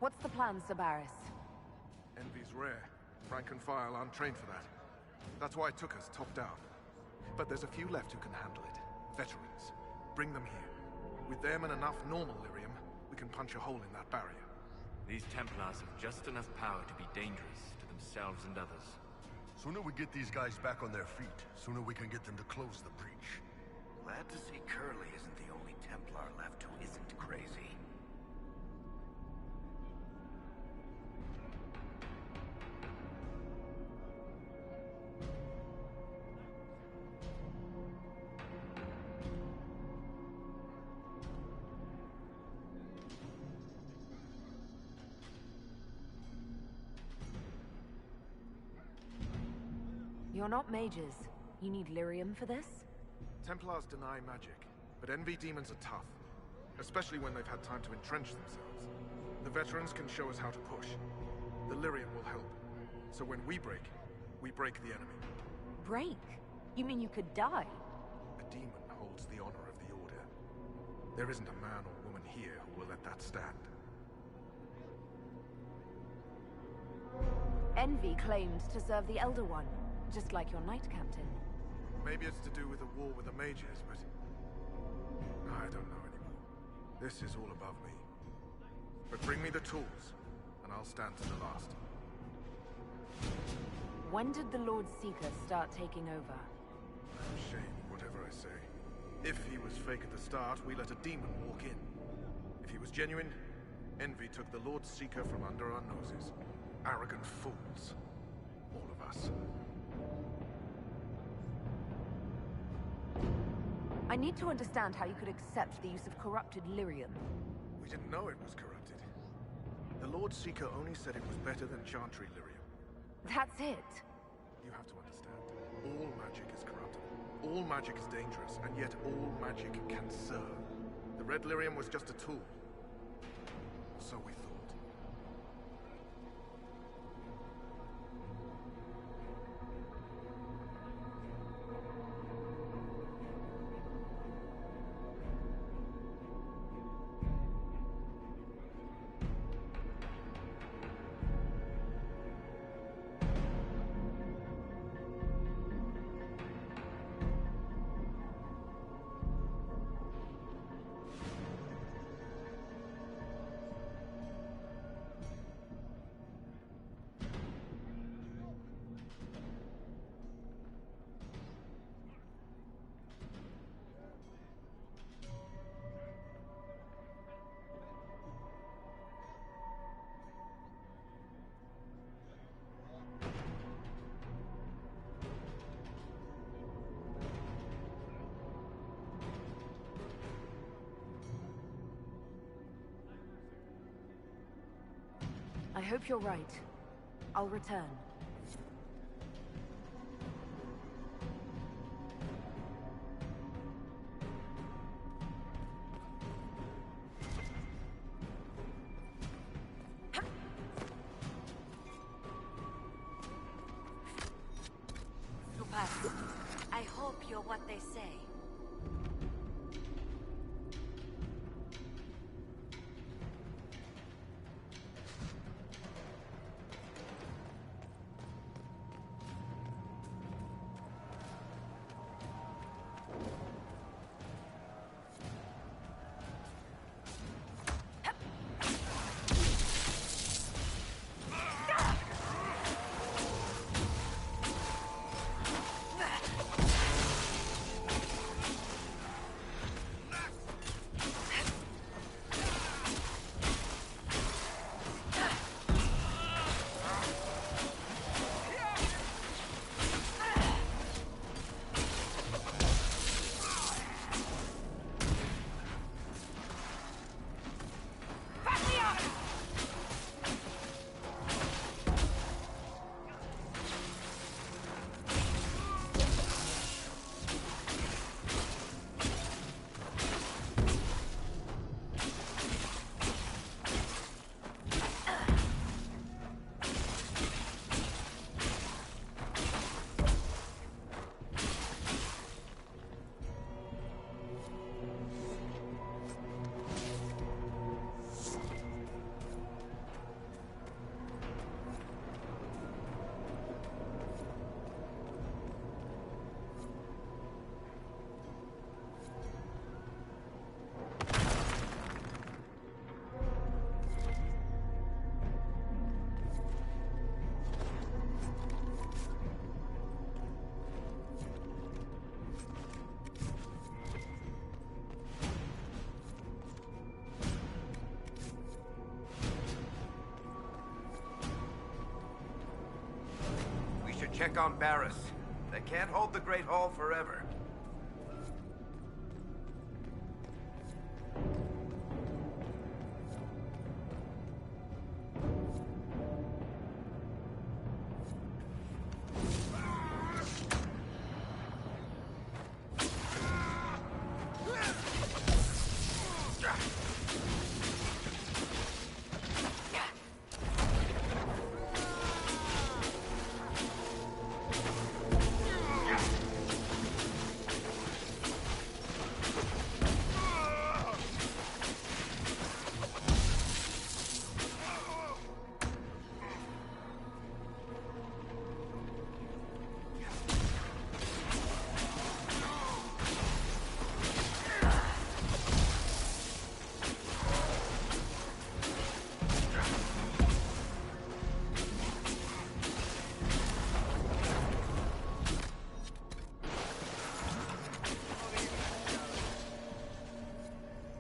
What's the plan, Sabaris? Envy's rare. Rank and file aren't trained for that. That's why it took us top down. But there's a few left who can handle it. Veterans. Bring them here. With them and enough normal lyrium, we can punch a hole in that barrier. These Templars have just enough power to be dangerous to themselves and others. Sooner we get these guys back on their feet, sooner we can get them to close the breach. Glad to see Curly isn't the only Templar left who isn't crazy. You're not mages. You need lyrium for this? Templars deny magic, but Envy demons are tough. Especially when they've had time to entrench themselves. The veterans can show us how to push. The lyrium will help. So when we break the enemy. Break? You mean you could die? A demon holds the honor of the Order. There isn't a man or woman here who will let that stand. Envy claimed to serve the Elder One, just like your Knight Captain. Maybe it's to do with the war with the mages, but... I don't know anymore. This is all above me. But bring me the tools, and I'll stand to the last. When did the Lord Seeker start taking over? Shame, whatever I say. If he was fake at the start, we let a demon walk in. If he was genuine, Envy took the Lord Seeker from under our noses. Arrogant fools. All of us. I need to understand how you could accept the use of corrupted lyrium. We didn't know it was corrupted. The Lord Seeker only said it was better than Chantry lyrium. That's it. You have to understand. All magic is corruptible. All magic is dangerous, and yet all magic can serve. The red lyrium was just a tool. So we thought. I hope you're right. I'll return. I hope you're what they say. check on Barris. They can't hold the Great Hall forever.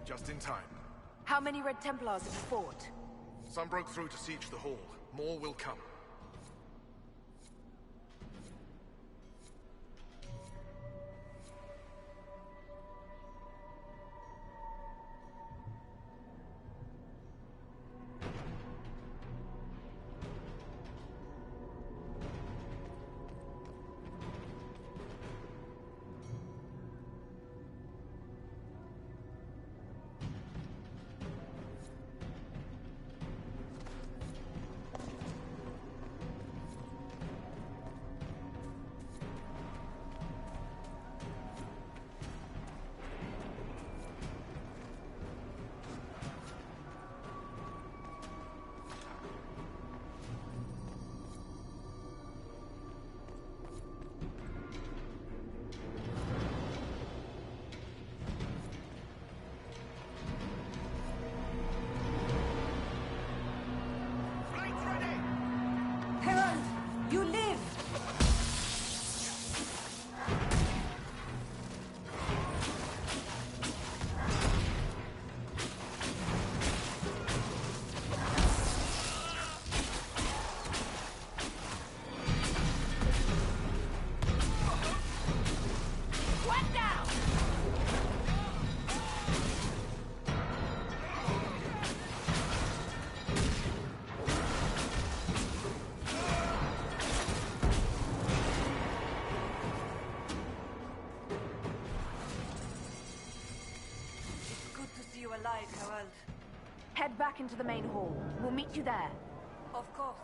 Just in time. How many Red Templars have you fought? Some broke through to siege the hall. More will come. Herald, you live! One down! It's good to see you alive, Herald. Head back into the main hall. We'll meet you there. Of course.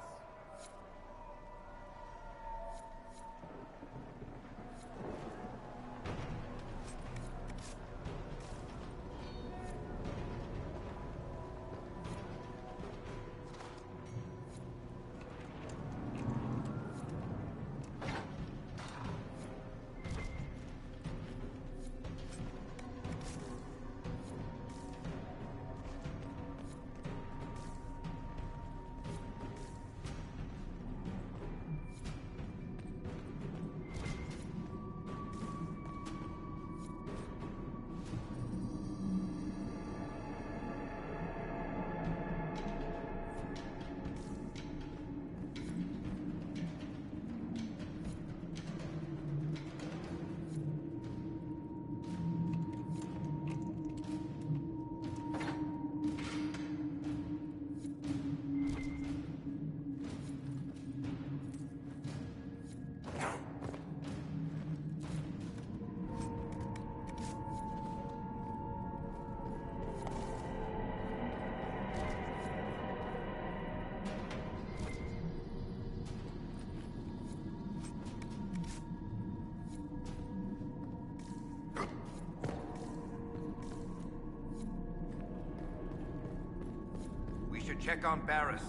We should check on Barris.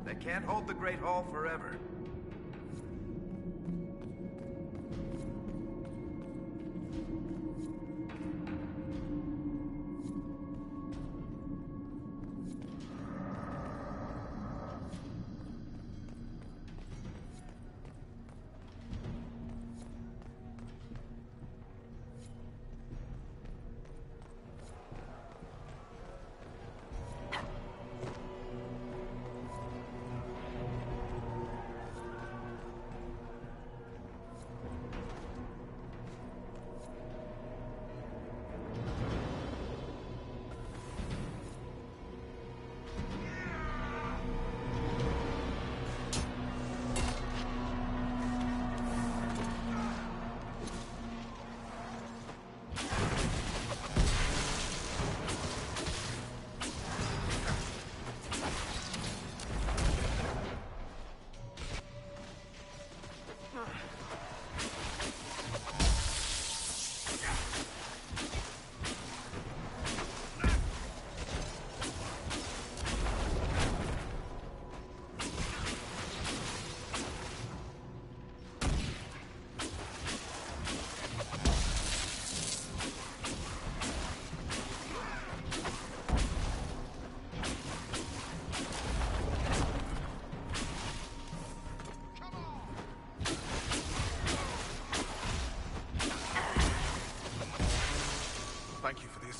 They can't hold the Great Hall forever.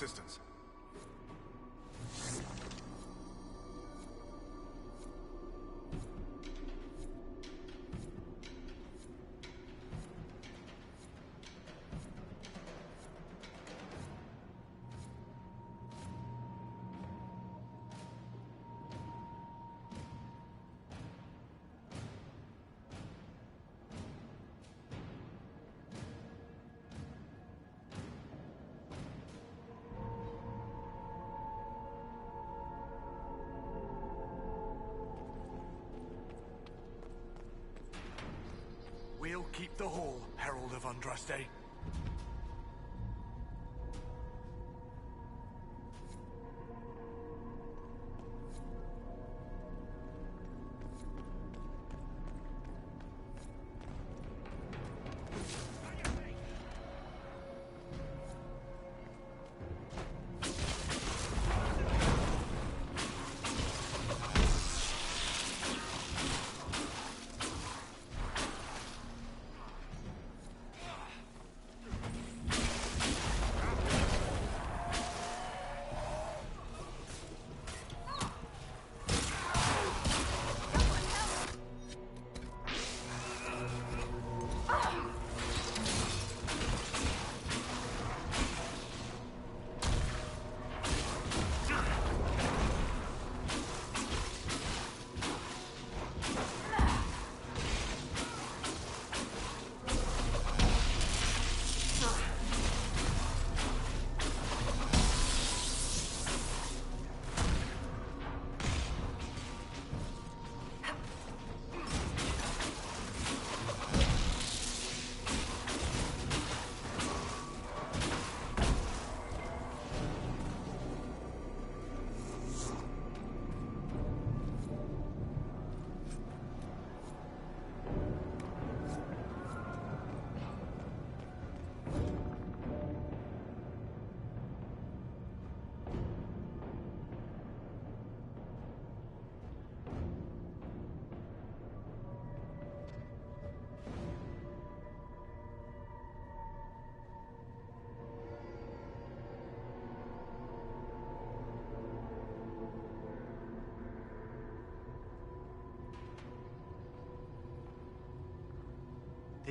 assistance. We'll keep the hall, Herald of Andraste.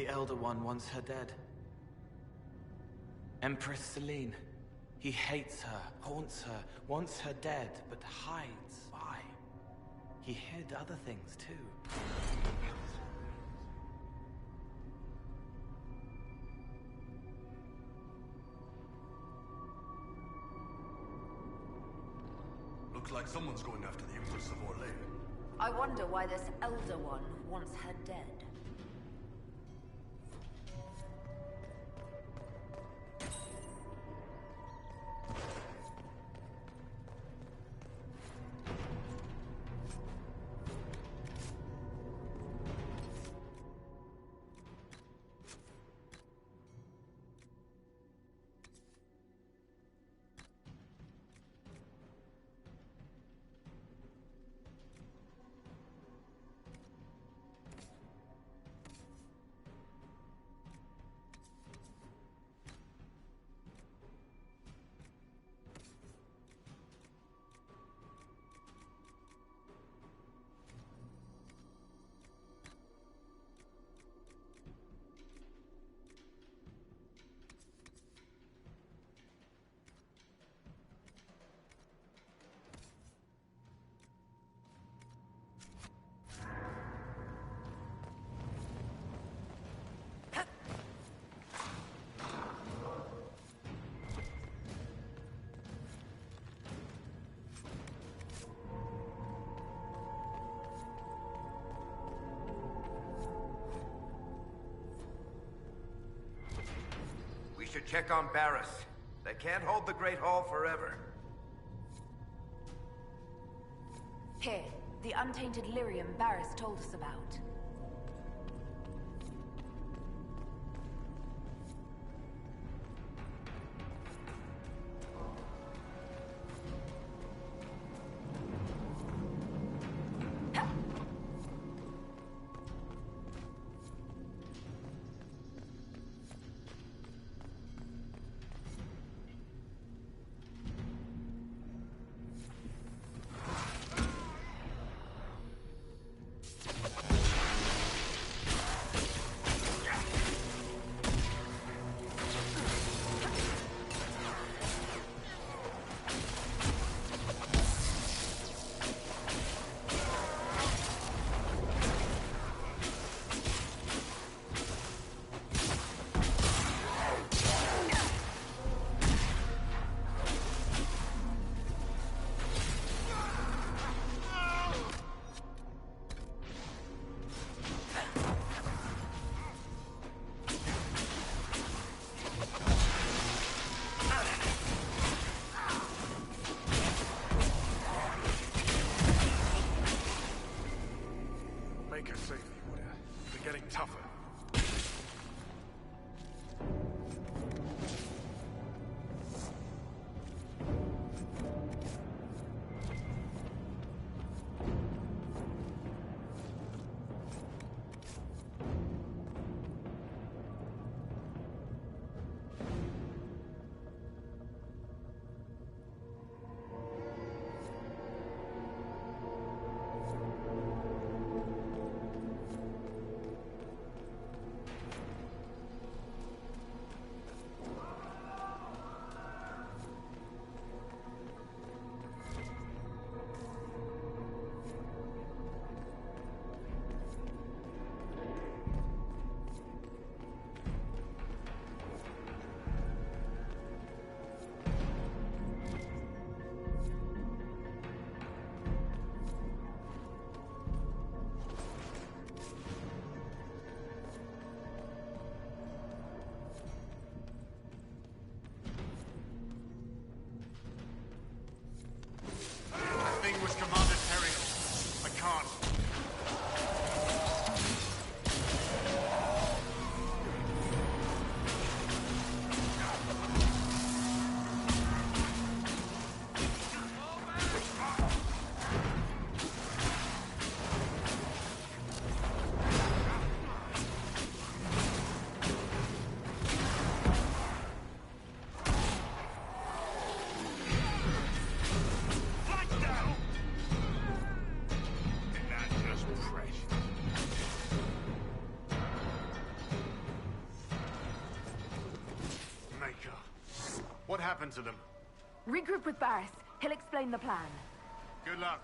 The Elder One wants her dead. Empress Celine. He hates her, haunts her, wants her dead, but hides. Why? He hid other things too. Looks like someone's going after the Empress of Orlais. I wonder why this Elder One wants her dead. We should check on Barris. They can't hold the Great Hall forever. Here, the untainted lyrium Barris told us about. are getting tougher. Was Commander Terry. I can't. What happened to them? Regroup with Barris. He'll explain the plan. Good luck.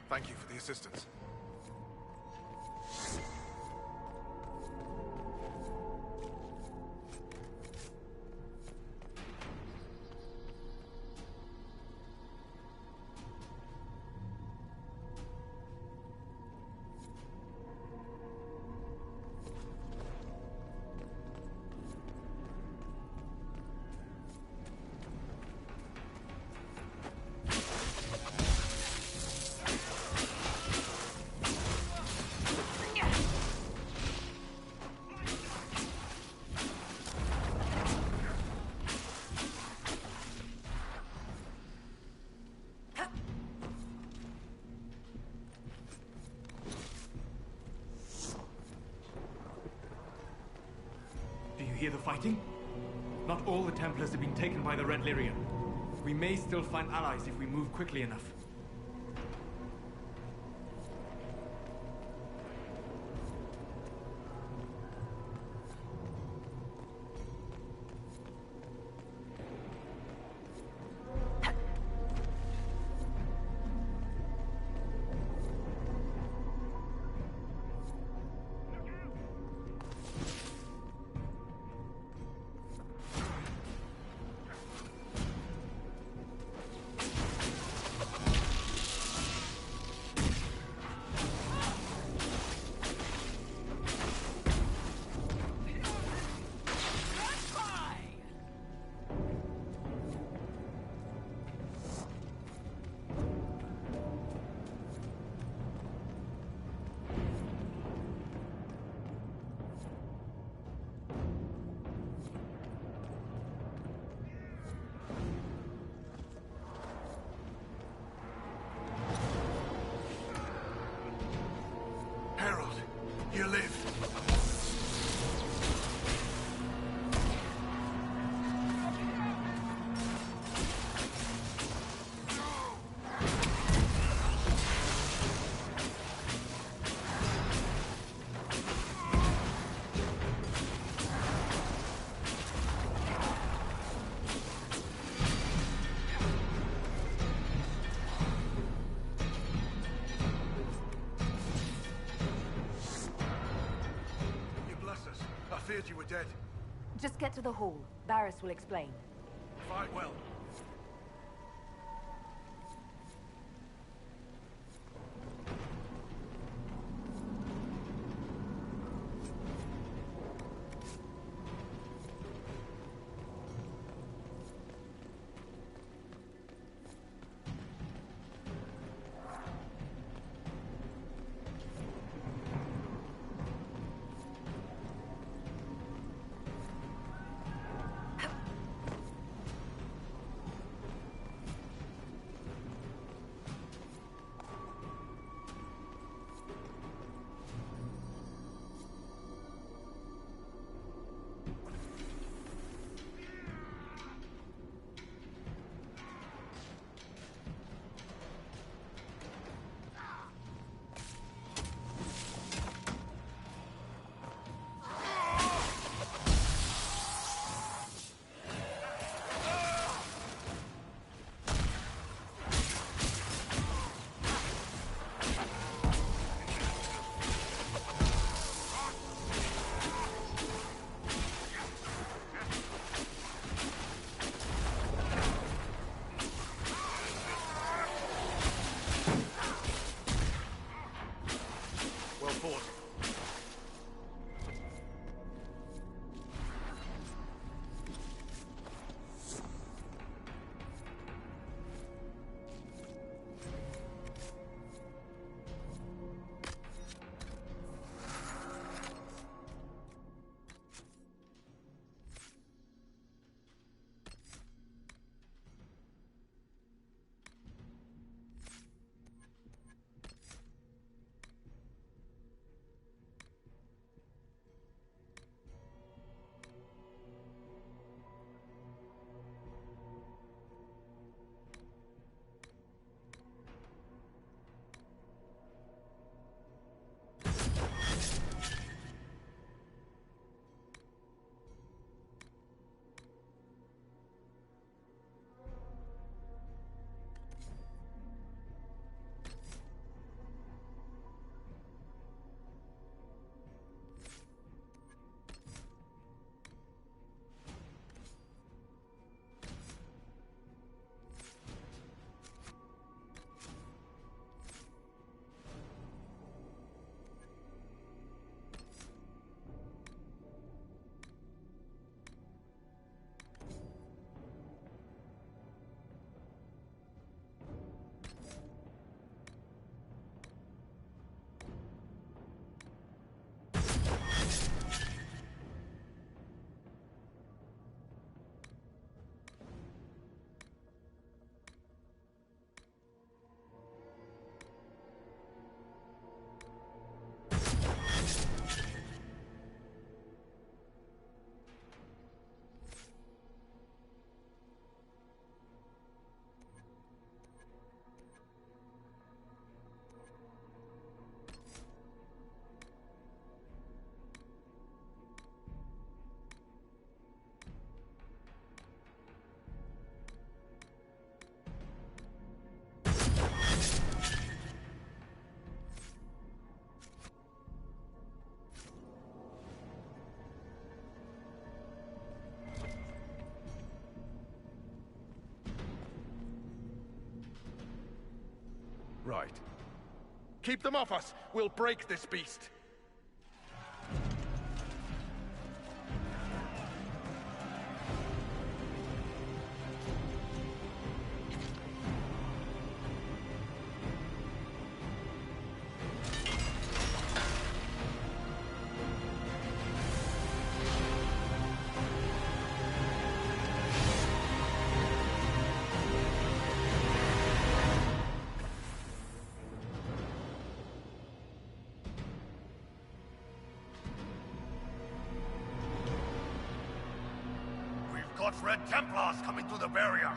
Thank you for the assistance. Hear the fighting? Not all the Templars have been taken by the Red Lyrian. We may still find allies if we move quickly enough. feared you were dead. Just get to the hall. Barris will explain. Fight well. Right. Keep them off us! We'll break this beast! Got Red Templars coming through the barrier.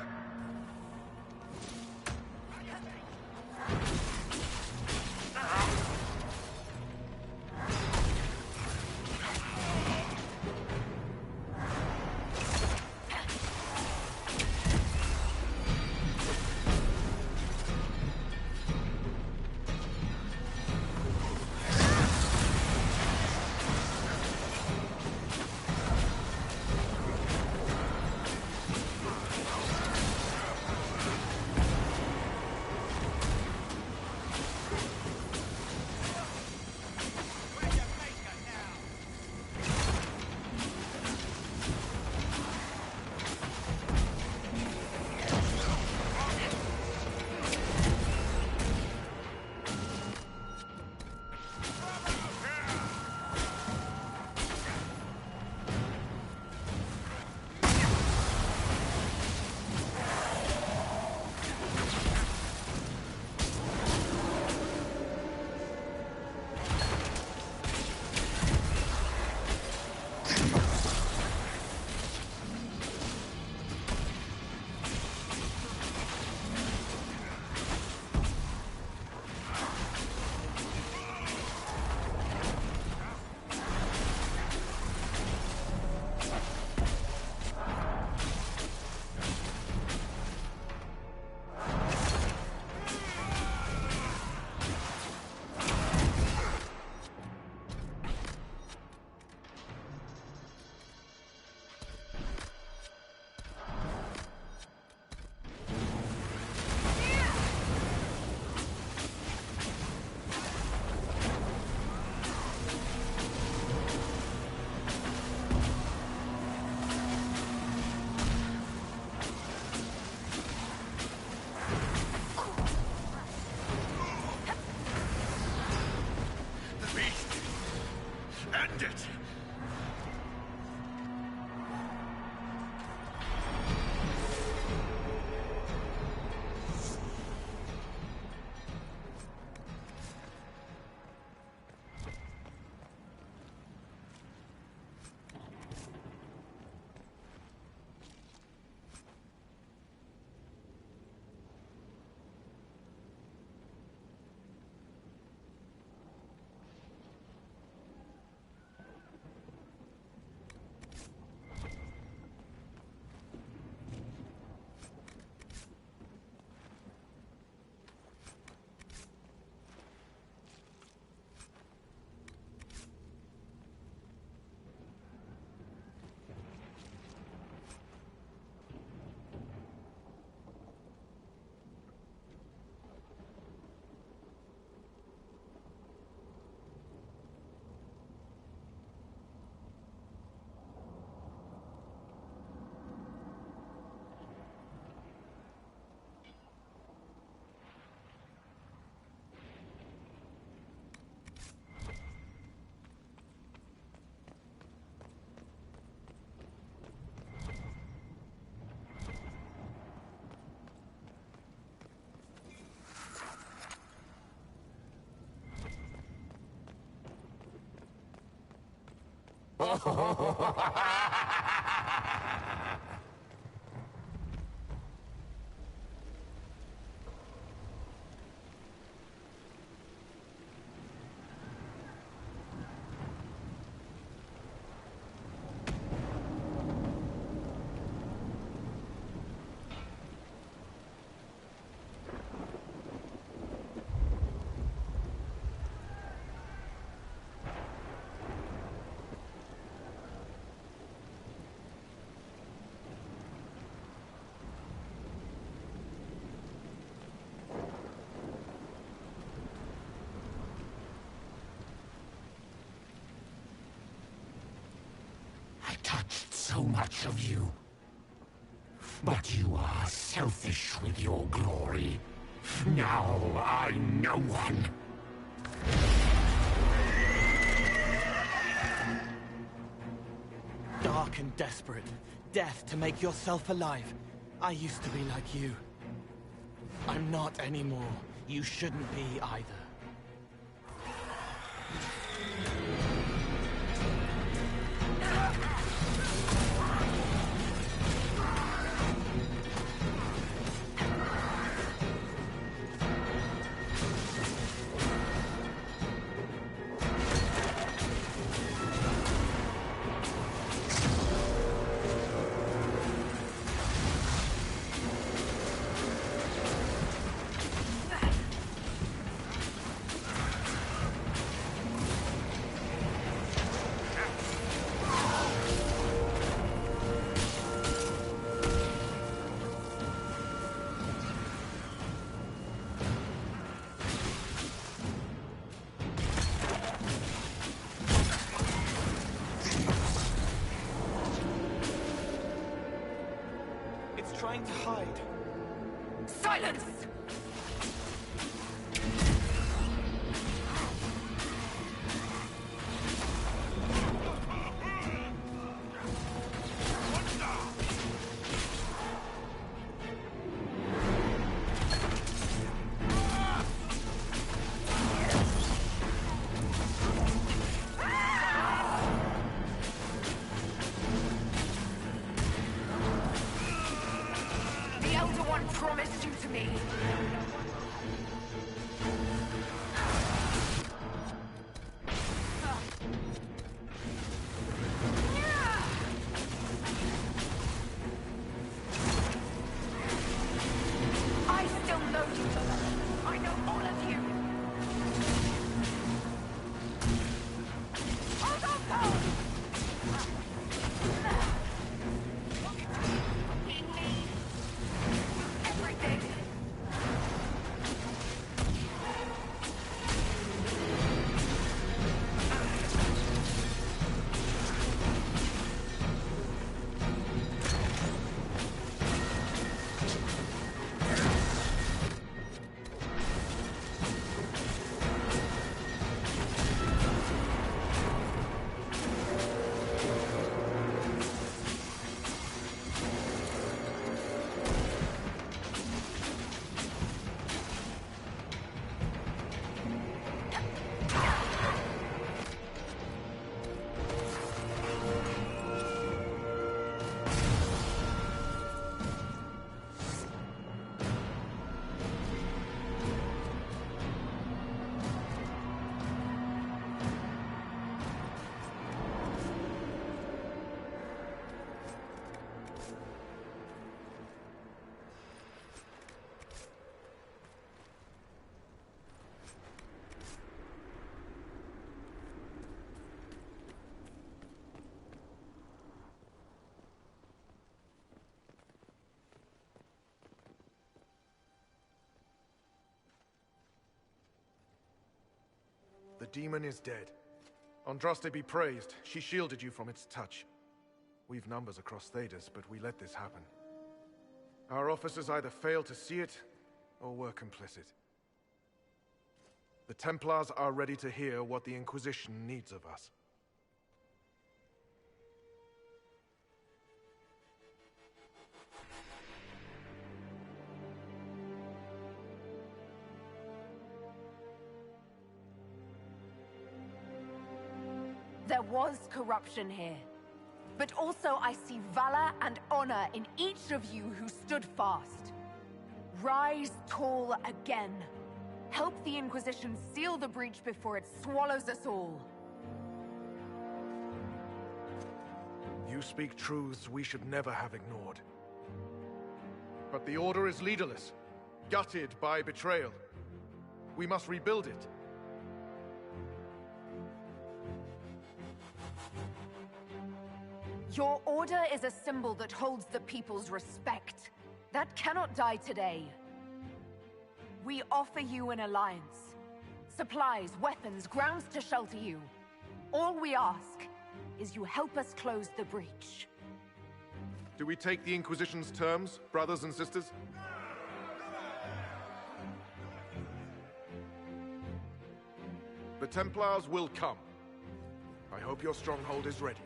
I touched so much of you. But you are selfish with your glory. Now I'm no one. Dark and desperate. Death to make yourself alive. I used to be like you. I'm not anymore. You shouldn't be either. Trying to hide. Silence! Promised you to me. I still know you. I know all of you. Hold on, go! The demon is dead. Andraste be praised. She shielded you from its touch. We've numbers across Thedas, but we let this happen. Our officers either failed to see it, or were complicit. The Templars are ready to hear what the Inquisition needs of us. There was corruption here. But also I see valor and honor in each of you who stood fast. Rise tall again. Help the Inquisition seal the breach before it swallows us all. You speak truths we should never have ignored. But the Order is leaderless, gutted by betrayal. We must rebuild it. Your Order is a symbol that holds the people's respect. That cannot die today. We offer you an alliance. Supplies, weapons, grounds to shelter you. All we ask is you help us close the breach. Do we take the Inquisition's terms, brothers and sisters? The Templars will come. I hope your stronghold is ready.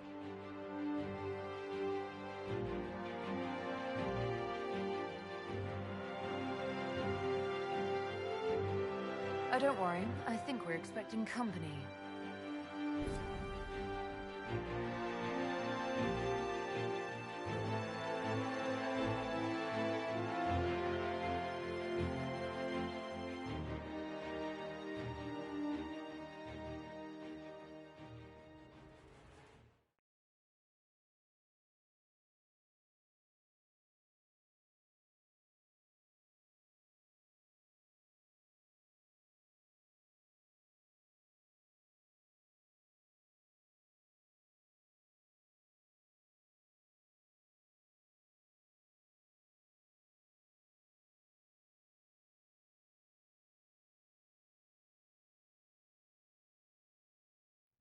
Oh, don't worry. I think we're expecting company.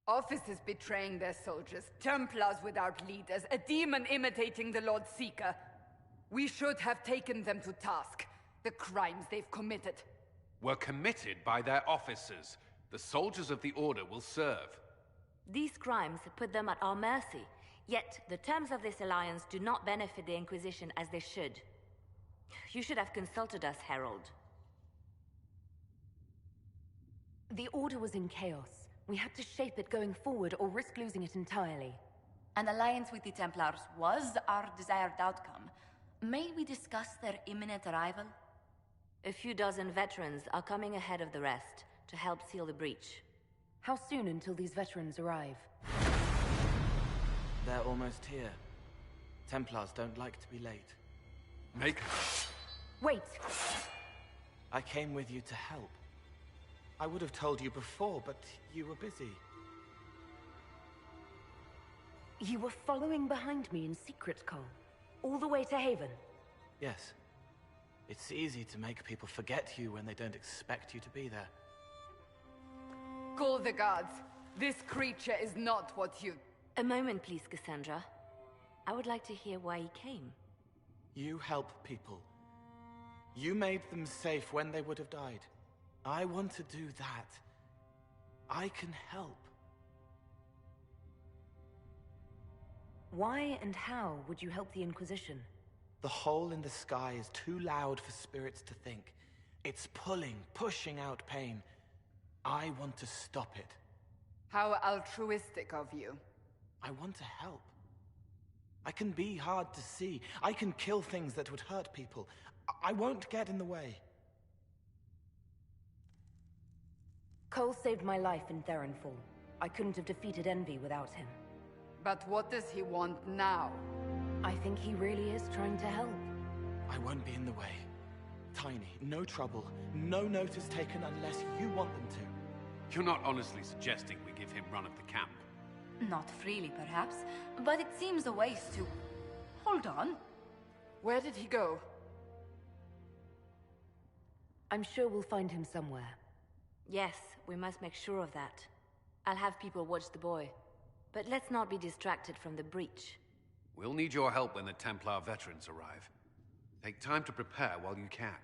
Officers betraying their soldiers, Templars without leaders, a demon imitating the Lord Seeker. We should have taken them to task. The crimes they've committed. Were committed by their officers. The soldiers of the Order will serve. These crimes put them at our mercy, yet the terms of this alliance do not benefit the Inquisition as they should. You should have consulted us, Herald. The Order was in chaos. We had to shape it going forward or risk losing it entirely. An alliance with the Templars was our desired outcome. May we discuss their imminent arrival? A few dozen veterans are coming ahead of the rest to help seal the breach. How soon until these veterans arrive? They're almost here. Templars don't like to be late. Make... Wait! I came with you to help. I would have told you before, but you were busy. You were following behind me in secret, Cole. All the way to Haven. Yes. It's easy to make people forget you when they don't expect you to be there. Call the guards. This creature is not what you... A moment, please, Cassandra. I would like to hear why he came. You help people. You made them safe when they would have died. I want to do that. I can help. Why and how would you help the Inquisition? The hole in the sky is too loud for spirits to think. It's pulling, pushing out pain. I want to stop it. How altruistic of you. I want to help. I can be hard to see. I can kill things that would hurt people. I won't get in the way. Cole saved my life in Theronfall. I couldn't have defeated Envy without him. But what does he want now? I think he really is trying to help. I won't be in the way. Tiny, no trouble, no notice taken unless you want them to. You're not honestly suggesting we give him run of the camp? Not freely, perhaps, but it seems a waste to... Hold on. Where did he go? I'm sure we'll find him somewhere. Yes, we must make sure of that. I'll have people watch the boy. But let's not be distracted from the breach. We'll need your help when the Templar veterans arrive. Take time to prepare while you can.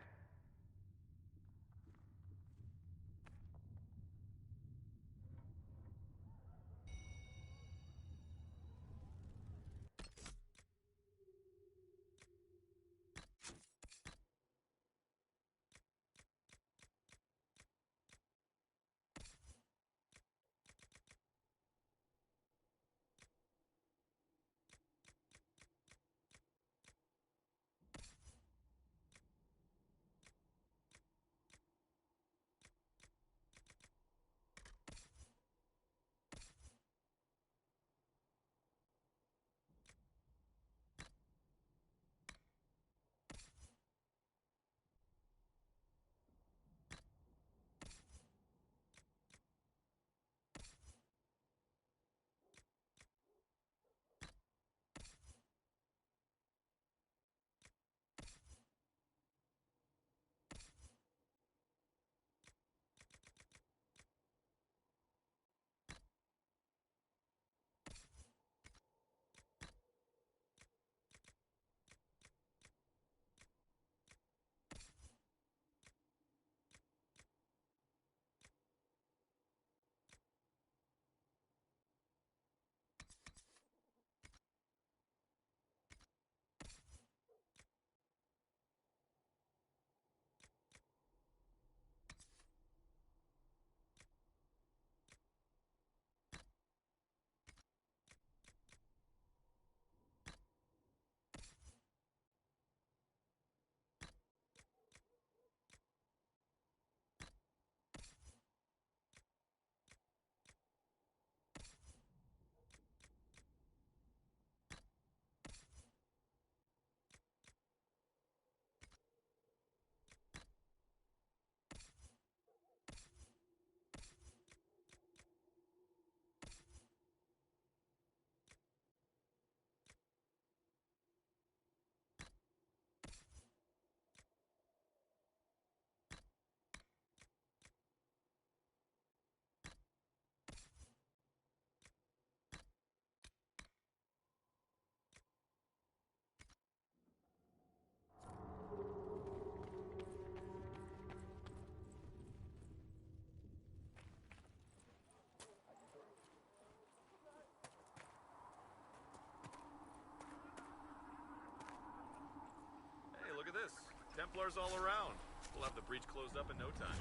Templars all around. We'll have the breach closed up in no time.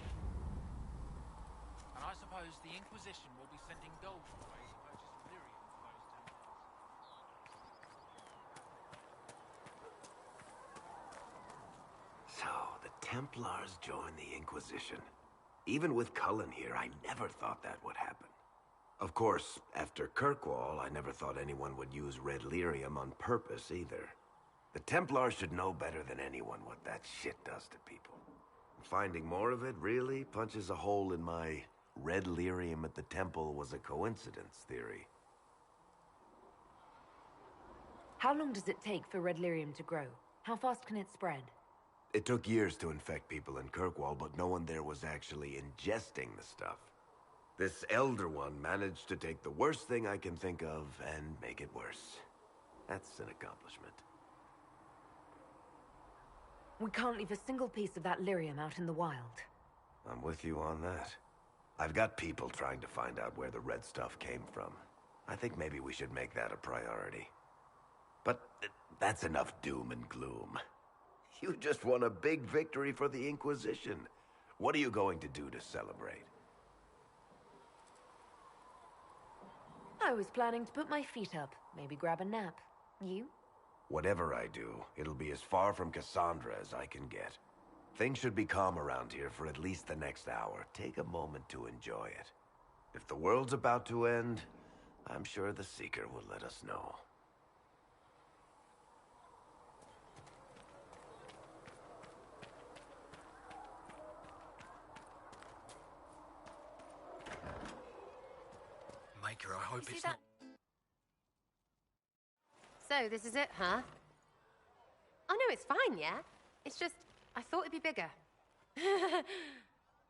And I suppose the Inquisition will be sending gold your way to purchase Lyrium for those Templars. So, the Templars join the Inquisition. Even with Cullen here, I never thought that would happen. Of course, after Kirkwall, I never thought anyone would use red lyrium on purpose either. The Templars should know better than anyone what that shit does to people. Finding more of it really punches a hole in my red lyrium at the temple was a coincidence theory. How long does it take for red lyrium to grow? How fast can it spread? It took years to infect people in Kirkwall, but no one there was actually ingesting the stuff. This Elder One managed to take the worst thing I can think of and make it worse. That's an accomplishment. We can't leave a single piece of that lyrium out in the wild. I'm with you on that. I've got people trying to find out where the red stuff came from. I think maybe we should make that a priority. But that's enough doom and gloom. You just won a big victory for the Inquisition. What are you going to do to celebrate? I was planning to put my feet up, maybe grab a nap. You? Whatever I do, it'll be as far from Cassandra as I can get. Things should be calm around here for at least the next hour. Take a moment to enjoy it. If the world's about to end, I'm sure the Seeker will let us know. Maker, I hope it's not... So, this is it, huh? Oh no, it's fine, yeah? It's just, I thought it'd be bigger.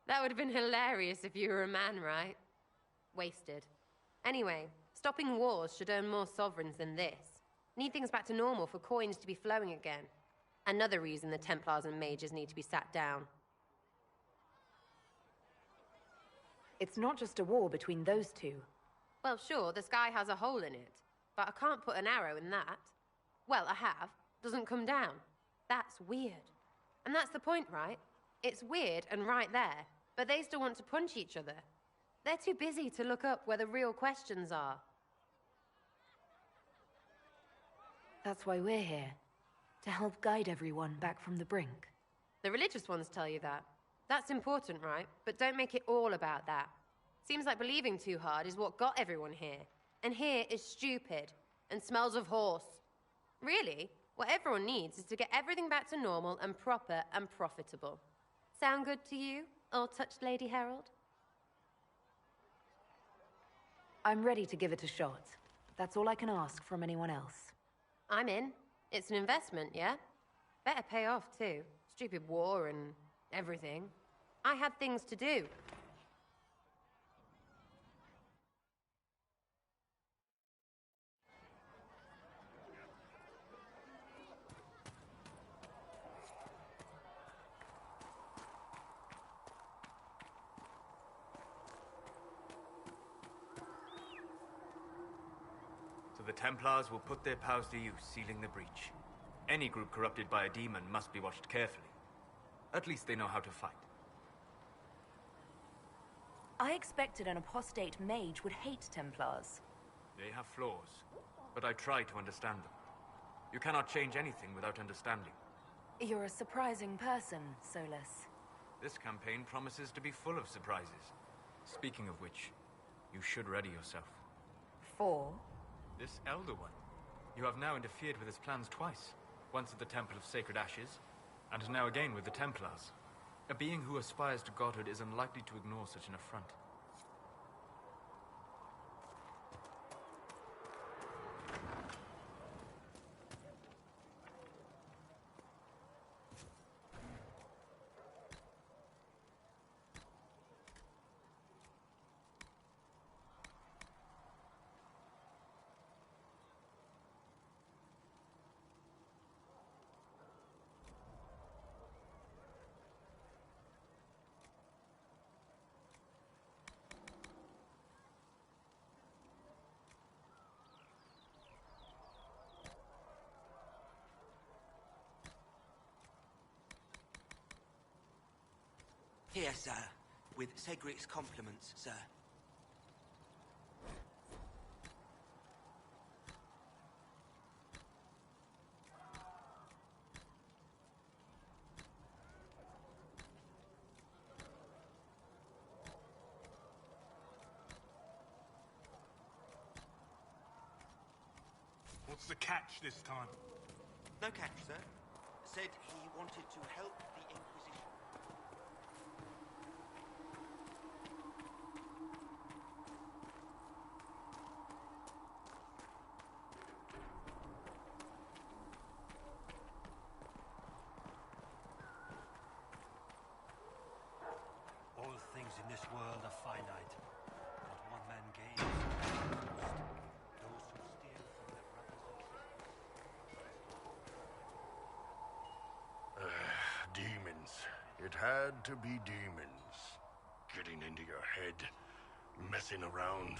That would have been hilarious if you were a man, right? Wasted. Anyway, stopping wars should earn more sovereigns than this. Need things back to normal for coins to be flowing again. Another reason the Templars and mages need to be sat down. It's not just a war between those two. Well, sure, the sky has a hole in it. But I can't put an arrow in that. Well, I have. Doesn't come down. That's weird. And that's the point, right? It's weird and right there, but they still want to punch each other. They're too busy to look up where the real questions are. That's why we're here. To help guide everyone back from the brink. The religious ones tell you that. That's important, right? But don't make it all about that. Seems like believing too hard is what got everyone here. And here is stupid and smells of horse. Really, what everyone needs is to get everything back to normal and proper and profitable. Sound good to you, all-touched Lady Herald? I'm ready to give it a shot. That's all I can ask from anyone else. I'm in. It's an investment, yeah? Better pay off, too. Stupid war and everything. I had things to do. So the Templars will put their powers to use, sealing the breach. Any group corrupted by a demon must be watched carefully. At least they know how to fight. I expected an apostate mage would hate Templars. They have flaws, but I try to understand them. You cannot change anything without understanding. You're a surprising person, Solus. This campaign promises to be full of surprises. Speaking of which, you should ready yourself. For? This Elder One. You have now interfered with his plans twice. Once at the Temple of Sacred Ashes, and now again with the Templars. A being who aspires to godhood is unlikely to ignore such an affront. Here, sir, with Cedric's compliments, sir. What's the catch this time? No catch, sir. Said he wanted to help the Inquisition. All things in this world are finite. What one man gains, another lost. Those who steal from their brothers and Demons. It had to be demons. Getting into your head. Messing around.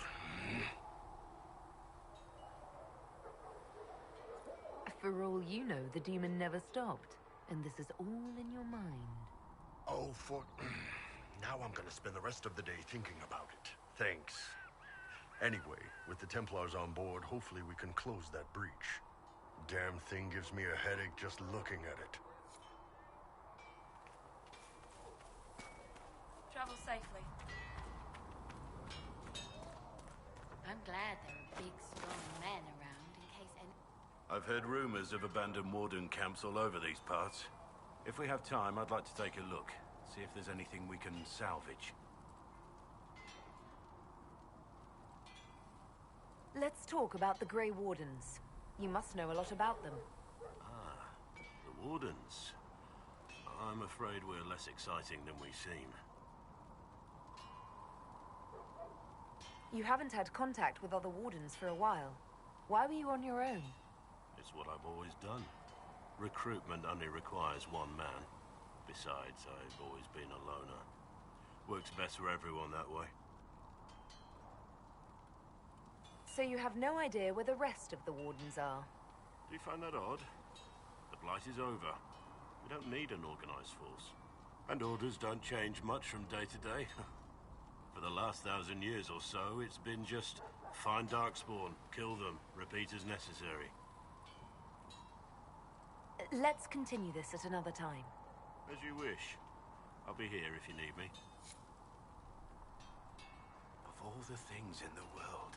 For all you know, the demon never stopped. And this is all in your mind. Oh, now I'm gonna spend the rest of the day thinking about it. Thanks. Anyway, with the Templars on board, hopefully we can close that breach. Damn thing gives me a headache just looking at it. Travel safely. I'm glad there are big, strong men around in case any... I've heard rumors of abandoned warden camps all over these parts. If we have time, I'd like to take a look. See if there's anything we can salvage. Let's talk about the Grey Wardens. You must know a lot about them. Ah, the wardens. I'm afraid we're less exciting than we seem. You haven't had contact with other wardens for a while. Why were you on your own? It's what I've always done. Recruitment only requires one man. Besides, I've always been a loner. Works best for everyone that way. So you have no idea where the rest of the wardens are? Do you find that odd? The Blight is over. We don't need an organized force. And orders don't change much from day to day. For the last 1,000 years or so, it's been just find Darkspawn, kill them, repeat as necessary. Let's continue this at another time. As you wish. I'll be here if you need me. Of all the things in the world,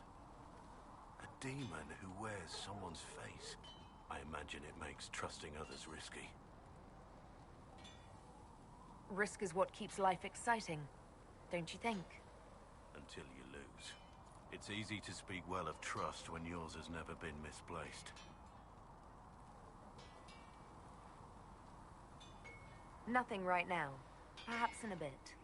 a demon who wears someone's face. I imagine it makes trusting others risky. Risk is what keeps life exciting, don't you think? Until you lose. It's easy to speak well of trust when yours has never been misplaced. Nothing right now. Perhaps in a bit.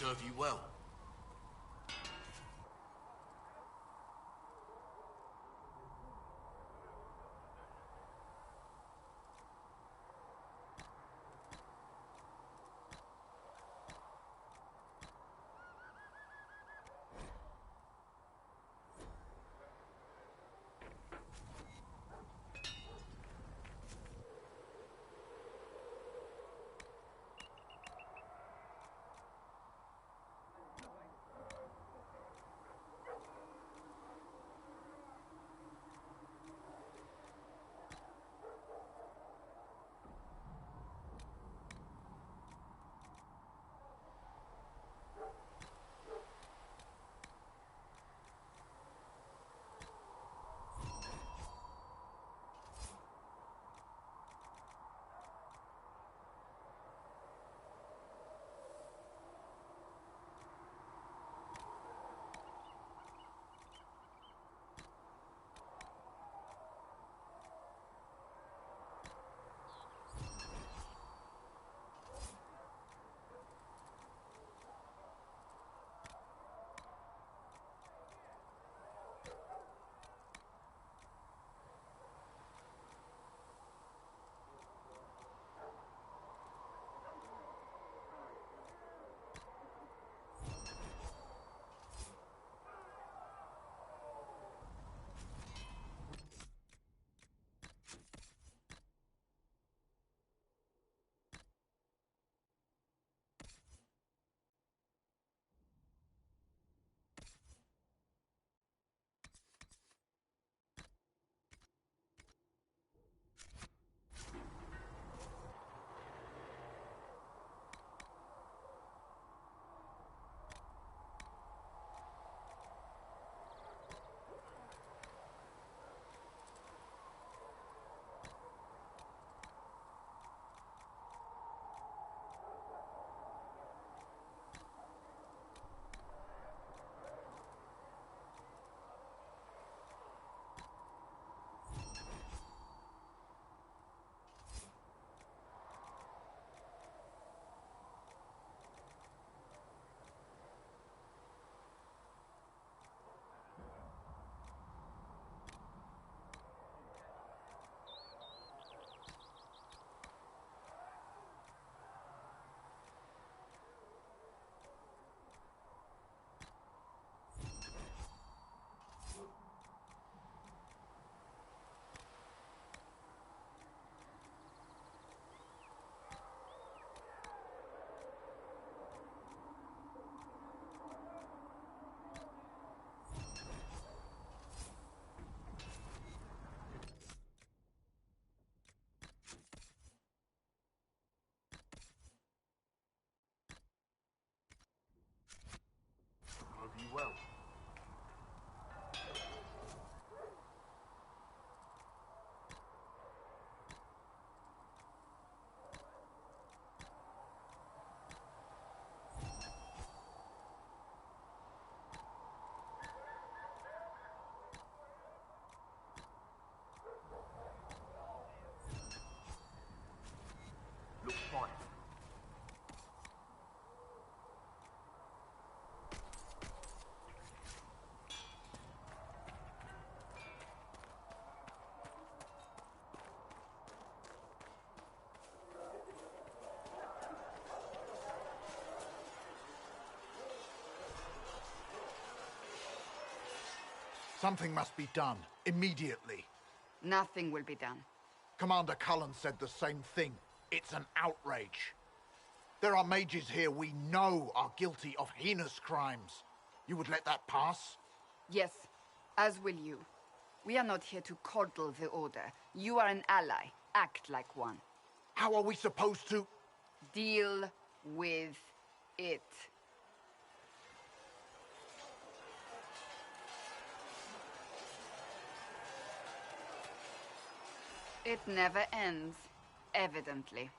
serve you well. Serve you well. Look fine. Something must be done, immediately. Nothing will be done. Commander Cullen said the same thing. It's an outrage. There are mages here we know are guilty of heinous crimes. You would let that pass? Yes, as will you. We are not here to coddle the Order. You are an ally. Act like one. How are we supposed to... Deal with it. It never ends, evidently.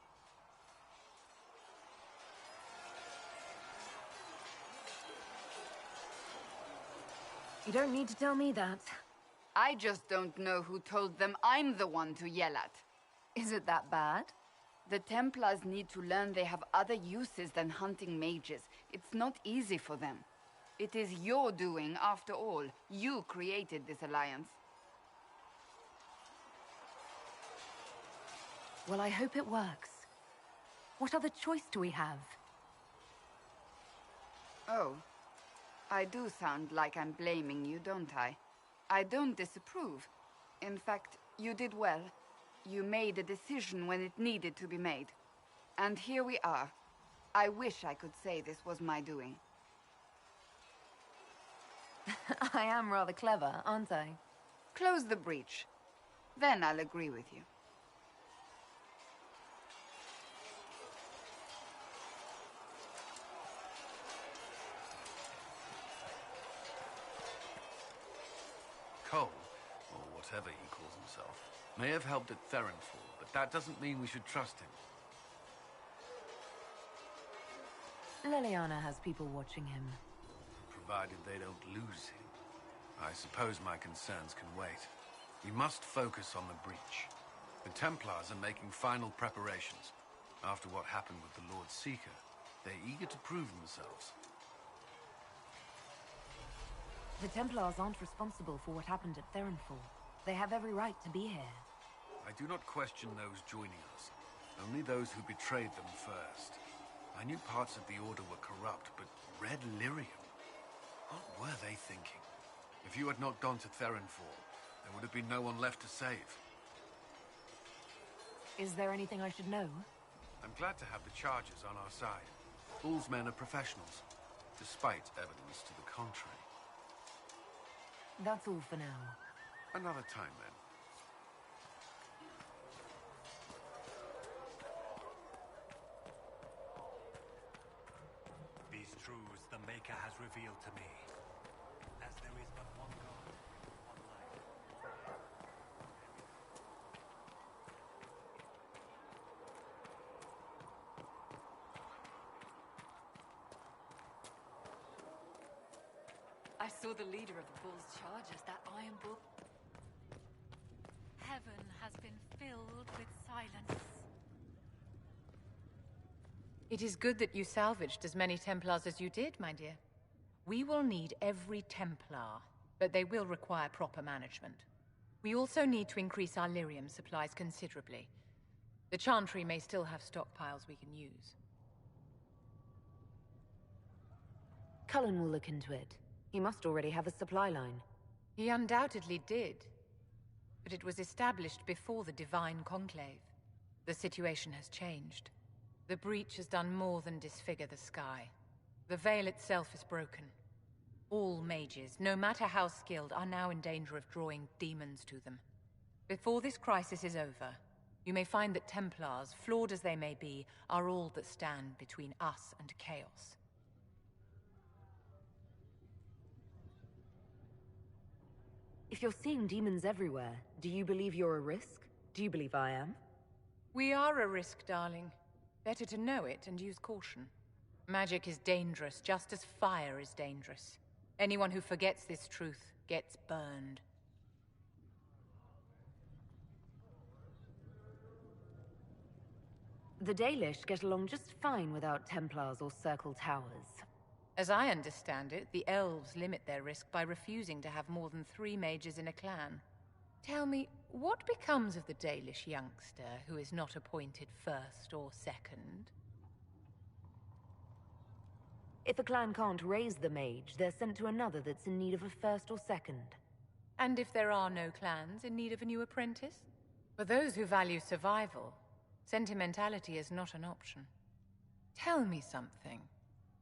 You don't need to tell me that. I just don't know who told them I'm the one to yell at. Is it that bad? The Templars need to learn they have other uses than hunting mages. It's not easy for them. It is your doing, after all. You created this alliance. Well, I hope it works. What other choice do we have? Oh. I do sound like I'm blaming you, don't I? I don't disapprove. In fact, you did well. You made a decision when it needed to be made. And here we are. I wish I could say this was my doing. I am rather clever, aren't I? Close the breach. Then I'll agree with you. Cole, or whatever he calls himself, may have helped at Theronfall, but that doesn't mean we should trust him. Leliana has people watching him. Provided they don't lose him. I suppose my concerns can wait. We must focus on the breach. The Templars are making final preparations. After what happened with the Lord Seeker, they're eager to prove themselves. The Templars aren't responsible for what happened at Theronfall. They have every right to be here. I do not question those joining us. Only those who betrayed them first. I knew parts of the Order were corrupt, but Red Lyrium? What were they thinking? If you had not gone to Theronfall, there would have been no one left to save. Is there anything I should know? I'm glad to have the Chargers on our side. Bull's men are professionals, despite evidence to the contrary. That's all for now. Another time, then. These truths the Maker has revealed to me. As there is but one God, one life. I saw the leader of the Bull's Chargers, that Iron Bull. Heaven has been filled with silence. It is good that you salvaged as many Templars as you did, my dear. We will need every Templar, but they will require proper management. We also need to increase our lyrium supplies considerably. The Chantry may still have stockpiles we can use. Cullen will look into it. He must already have a supply line. He undoubtedly did. But it was established before the Divine Conclave. The situation has changed. The breach has done more than disfigure the sky. The veil itself is broken. All mages, no matter how skilled, are now in danger of drawing demons to them. Before this crisis is over, you may find that Templars, flawed as they may be, are all that stand between us and chaos. If you're seeing demons everywhere, do you believe you're a risk? Do you believe I am? We are a risk, darling. Better to know it and use caution. Magic is dangerous, just as fire is dangerous. Anyone who forgets this truth gets burned. The Dalish get along just fine without Templars or Circle Towers. As I understand it, the elves limit their risk by refusing to have more than 3 mages in a clan. Tell me, what becomes of the Dalish youngster who is not appointed first or second? If a clan can't raise the mage, they're sent to another that's in need of a first or second. And if there are no clans in need of a new apprentice? For those who value survival, sentimentality is not an option. Tell me something.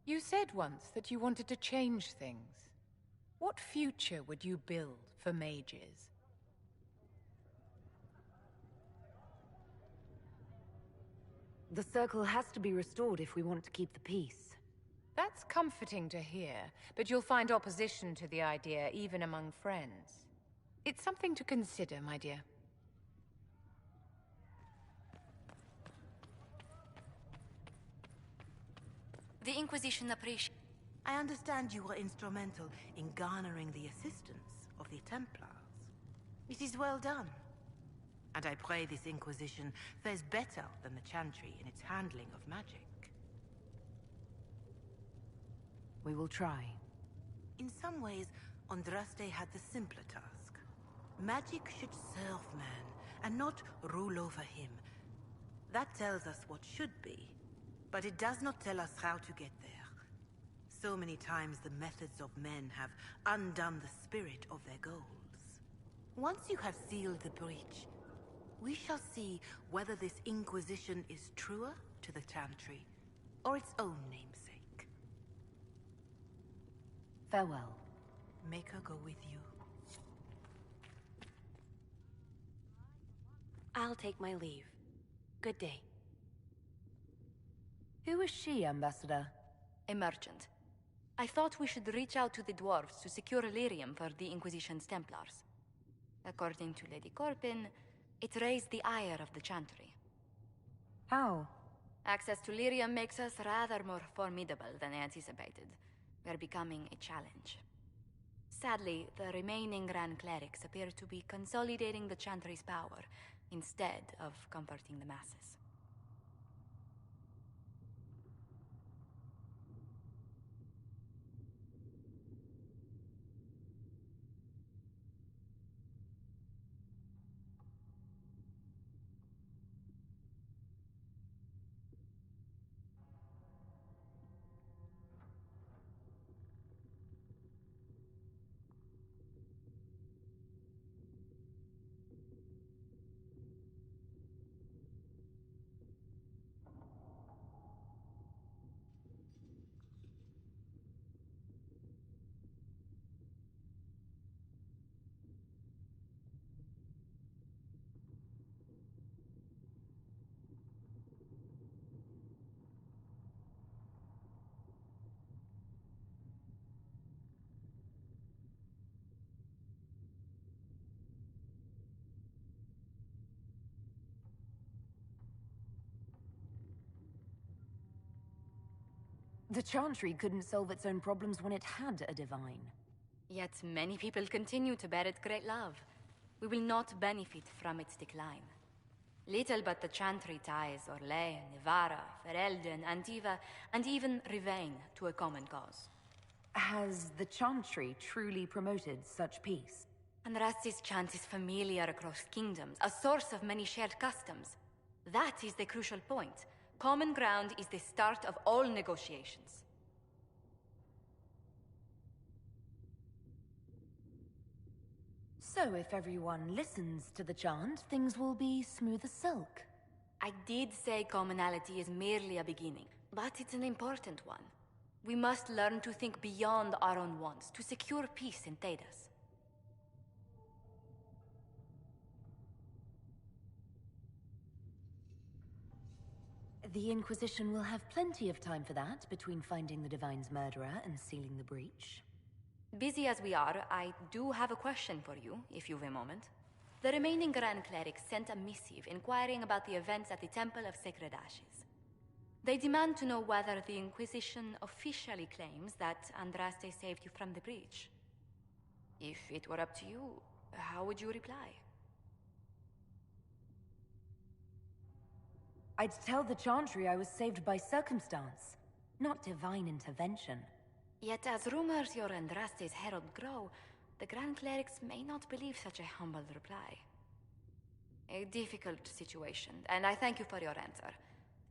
You said once that you wanted to change things. What future would you build for mages? The Circle has to be restored if we want to keep the peace. That's comforting to hear, but you'll find opposition to the idea even among friends. It's something to consider, my dear. The Inquisition appreciates... I understand you were instrumental in garnering the assistance of the Templars. It is well done. And I pray this Inquisition fares better than the Chantry in its handling of magic. We will try. In some ways, Andraste had the simpler task. Magic should serve man, and not rule over him. That tells us what should be, but it does not tell us how to get there. So many times the methods of men have undone the spirit of their goals. Once you have sealed the breach, we shall see whether this Inquisition is truer to the Chantry, or its own namesake. Farewell. Make her go with you. I'll take my leave. Good day. Who is she, Ambassador? A merchant. I thought we should reach out to the dwarves to secure lyrium for the Inquisition's Templars. According to Lady Corpin, it raised the ire of the Chantry. How? Access to lyrium makes us rather more formidable than anticipated. We're becoming a challenge. Sadly, the remaining Grand Clerics appear to be consolidating the Chantry's power, instead of comforting the masses. The Chantry couldn't solve its own problems when it had a divine. Yet many people continue to bear it great love. We will not benefit from its decline. Little but the Chantry ties Orlais, Nevarra, Ferelden, Antiva, and even Rivain to a common cause. Has the Chantry truly promoted such peace? Andraste's chant is familiar across kingdoms, a source of many shared customs. That is the crucial point. Common ground is the start of all negotiations. So if everyone listens to the chant, things will be smooth as silk. I did say commonality is merely a beginning, but it's an important one. We must learn to think beyond our own wants, to secure peace in Thedas. The Inquisition will have plenty of time for that, between finding the Divine's murderer and sealing the breach. Busy as we are, I do have a question for you, if you've a moment. The remaining Grand Clerics sent a missive inquiring about the events at the Temple of Sacred Ashes. They demand to know whether the Inquisition officially claims that Andraste saved you from the breach. If it were up to you, how would you reply? I'd tell the Chantry I was saved by circumstance, not divine intervention. Yet as rumors your Andraste's herald grow, the Grand Clerics may not believe such a humble reply. A difficult situation, and I thank you for your answer.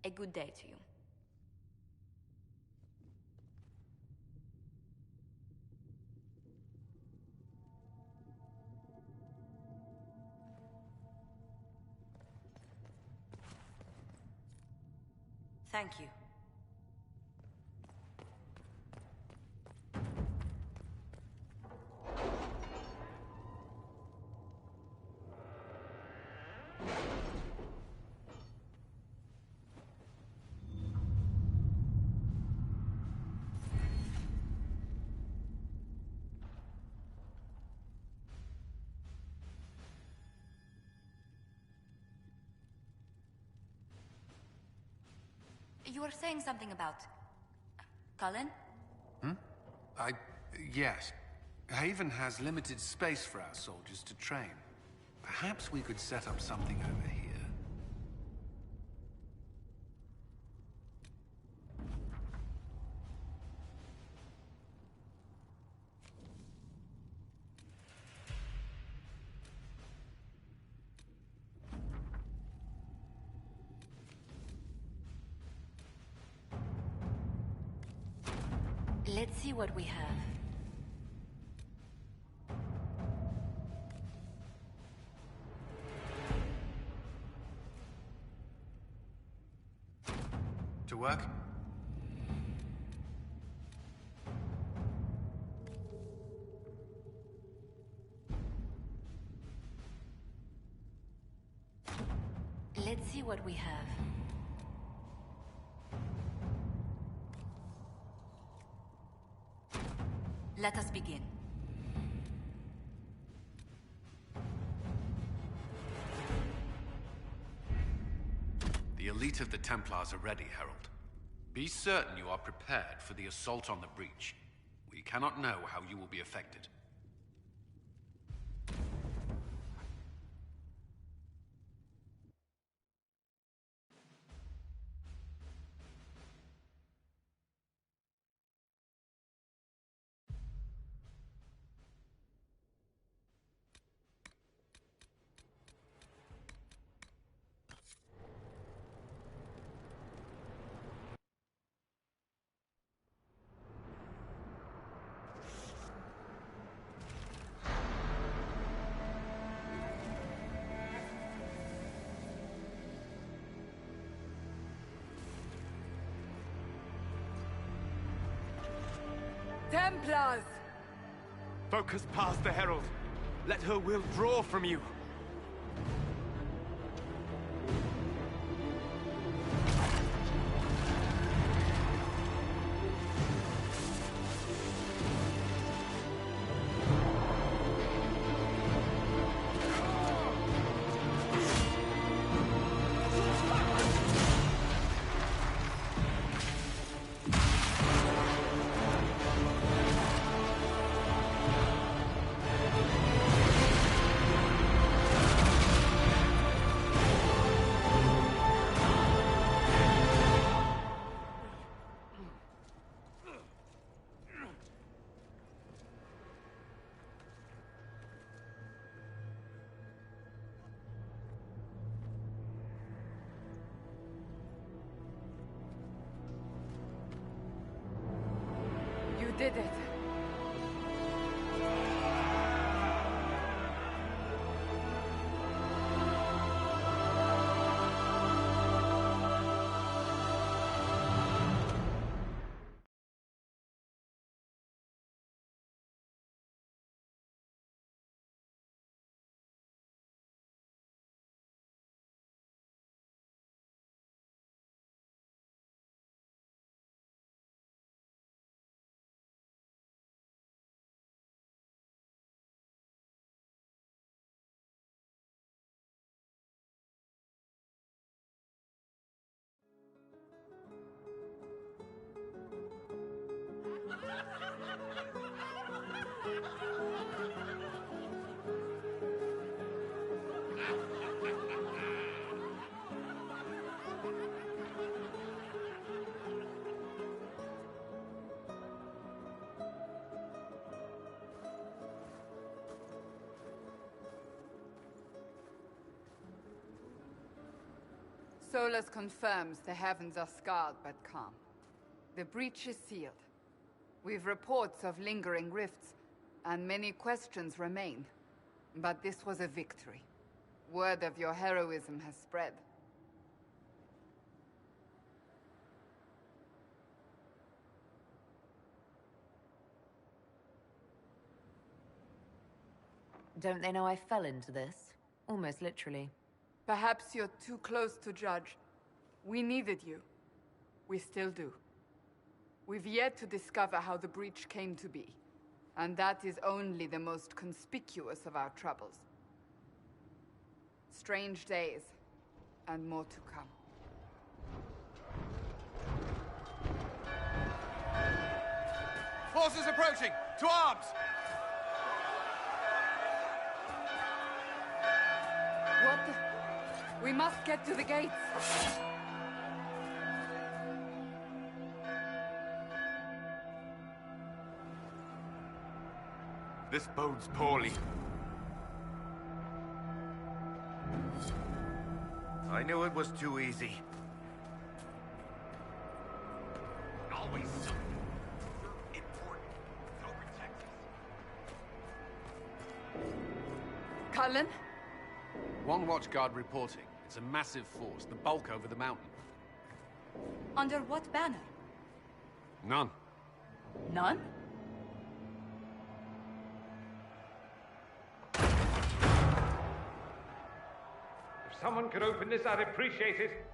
A good day to you. Thank you. You were saying something about... Cullen? Yes. Haven has limited space for our soldiers to train. Perhaps we could set up something over here. Let's see what we have. To work? Let's see what we have. Let us begin. The elite of the Templars are ready, Herald. Be certain you are prepared for the assault on the breach. We cannot know how you will be affected. Templars! Focus past the Herald. Let her will draw from you. You did it. Solus confirms the heavens are scarred but calm. The breach is sealed. We've reports of lingering rifts, and many questions remain. But this was a victory. Word of your heroism has spread. Don't they know I fell into this? Almost literally. Perhaps you're too close to judge. We needed you. We still do. We've yet to discover how the breach came to be. And that is only the most conspicuous of our troubles. Strange days, and more to come. Forces approaching! To arms! We must get to the gates. This bodes poorly. I knew it was too easy. Always something. You're important. Go protect us. Cullen? One watchguard reporting. It's a massive force, the bulk over the mountain. Under what banner? None. None? If someone could open this, I'd appreciate it.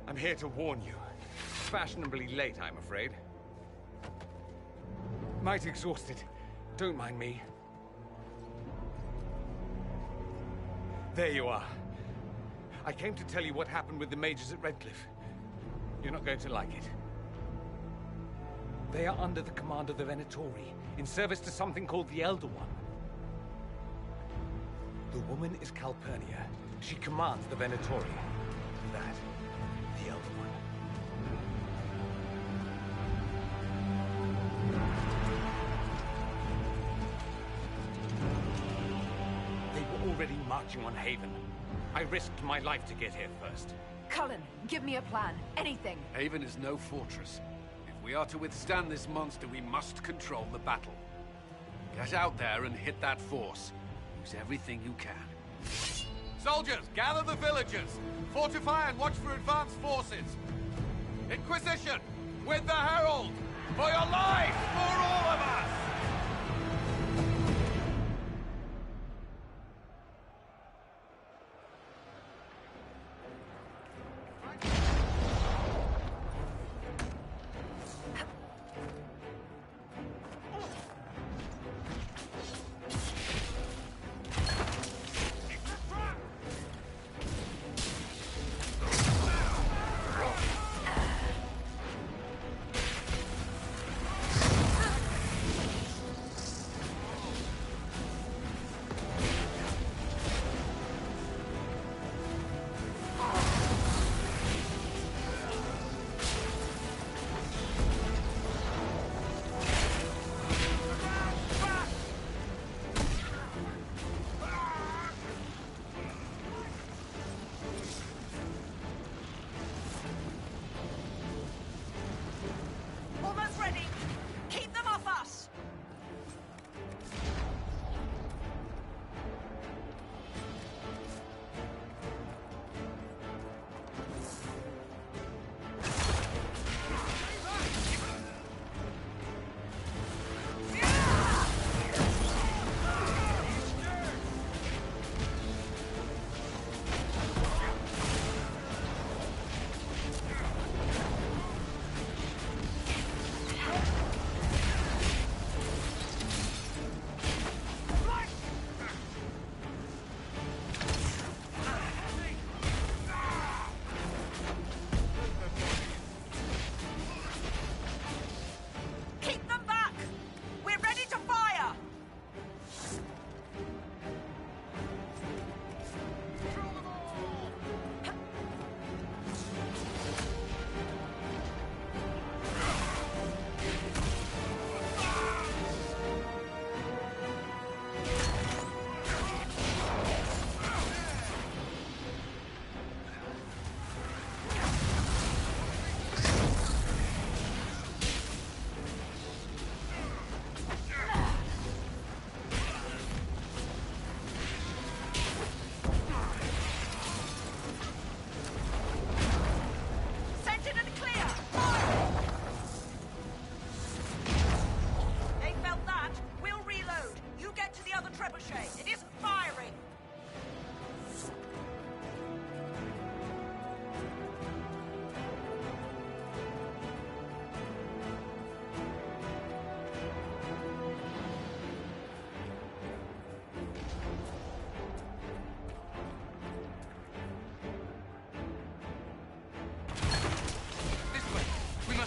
I'm here to warn you. Fashionably late, I'm afraid. Might exhausted. Don't mind me. There you are. I came to tell you what happened with the mages at Redcliffe. You're not going to like it. They are under the command of the Venatori, in service to something called the Elder One. The woman is Calpurnia. She commands the Venatori. That, the Elder One. They were already marching on Haven. I risked my life to get here first. Cullen, give me a plan. Anything. Haven is no fortress. If we are to withstand this monster, we must control the battle. Get out there and hit that force. Use everything you can. Soldiers, gather the villagers! Fortify and watch for advanced forces! Inquisition! With the Herald! For your life! For all of us!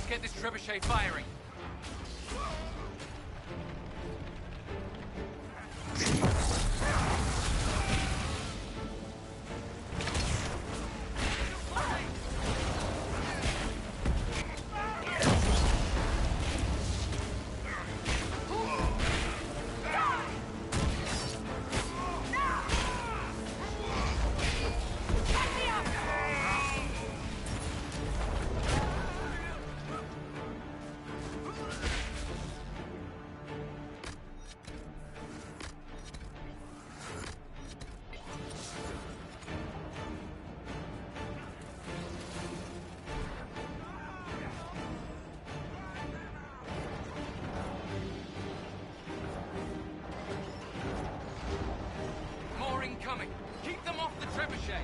Let's get this trebuchet firing. Incoming! Keep them off the trebuchet!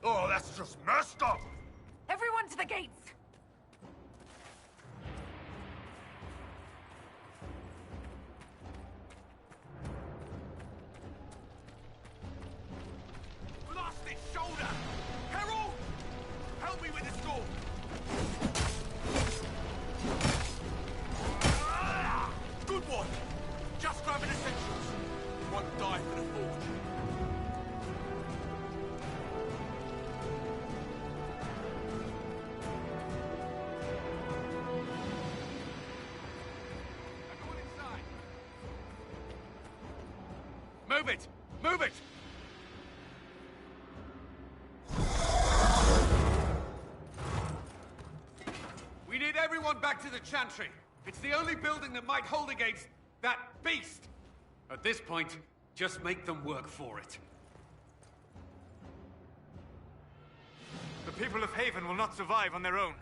Oh, that's just messed up! Everyone to the gates! Blast its shoulder! Herald! Help me with this door! Good one! Just grabbing essentials. One die for the forge. Move it! Move it! We need everyone back to the Chantry. It's the only building that might hold against that beast. At this point, just make them work for it. The people of Haven will not survive on their own.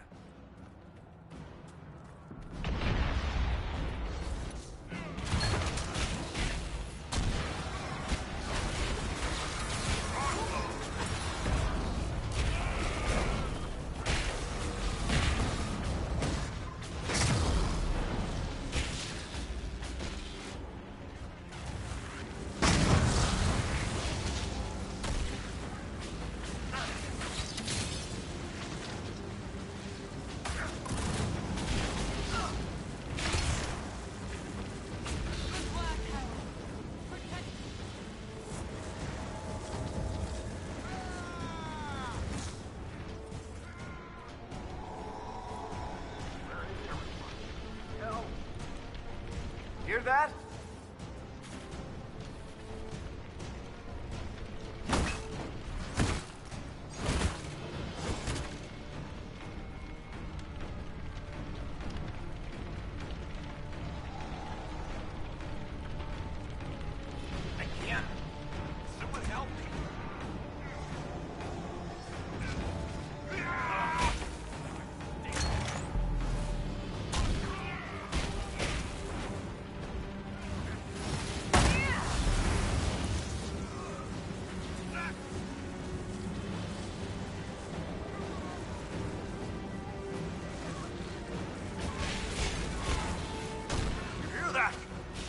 Hear that? I can't. Someone help me.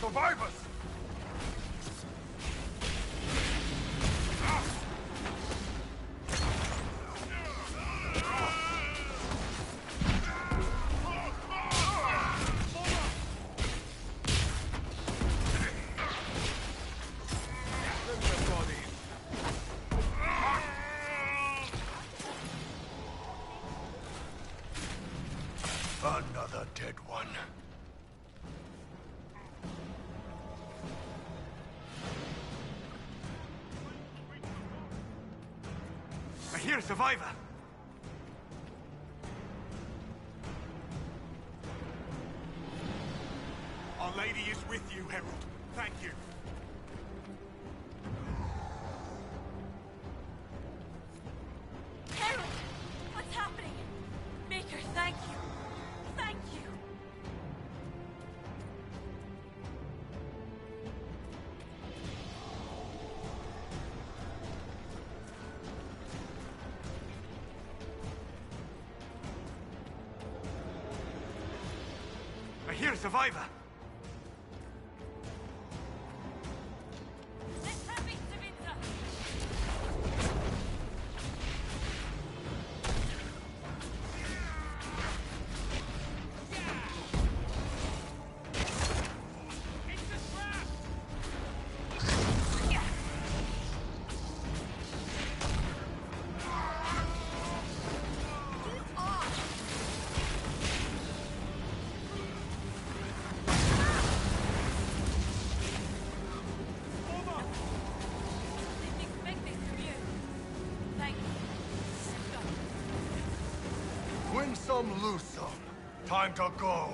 Survivors! Another dead one. I hear a survivor. Our Lady is with you, Herald. Thank you. Herald! What's happening? Maker, thank you. Thank you. I hear a survivor. Win some, lose some. Time to go.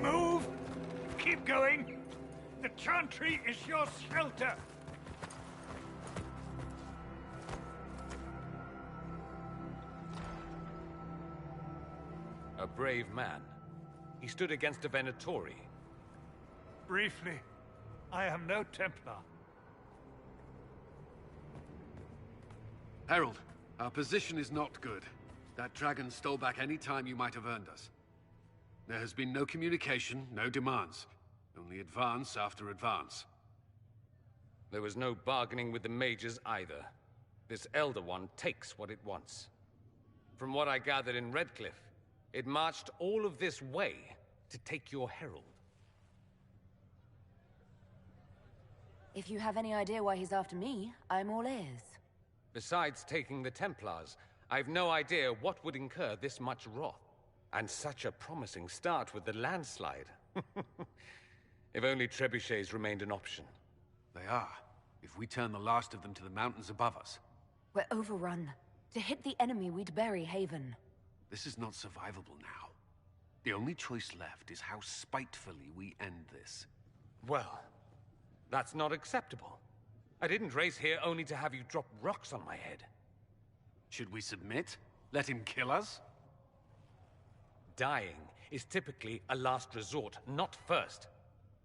Move! Keep going! The Chantry is your shelter! A brave man. He stood against a Venatori. Briefly, I am no Templar. Herald, our position is not good. That dragon stole back any time you might have earned us. There has been no communication, no demands. Only advance after advance. There was no bargaining with the mages either. This Elder One takes what it wants. From what I gathered in Redcliffe, it marched all of this way to take your herald. If you have any idea why he's after me, I'm all ears. Besides taking the Templars, I've no idea what would incur this much wrath. And such a promising start with the landslide. If only trebuchets remained an option. They are. If we turn the last of them to the mountains above us. We're overrun. To hit the enemy, we'd bury Haven. This is not survivable now. The only choice left is how spitefully we end this. Well, that's not acceptable. I didn't race here only to have you drop rocks on my head. Should we submit? Let him kill us? Dying is typically a last resort, not first.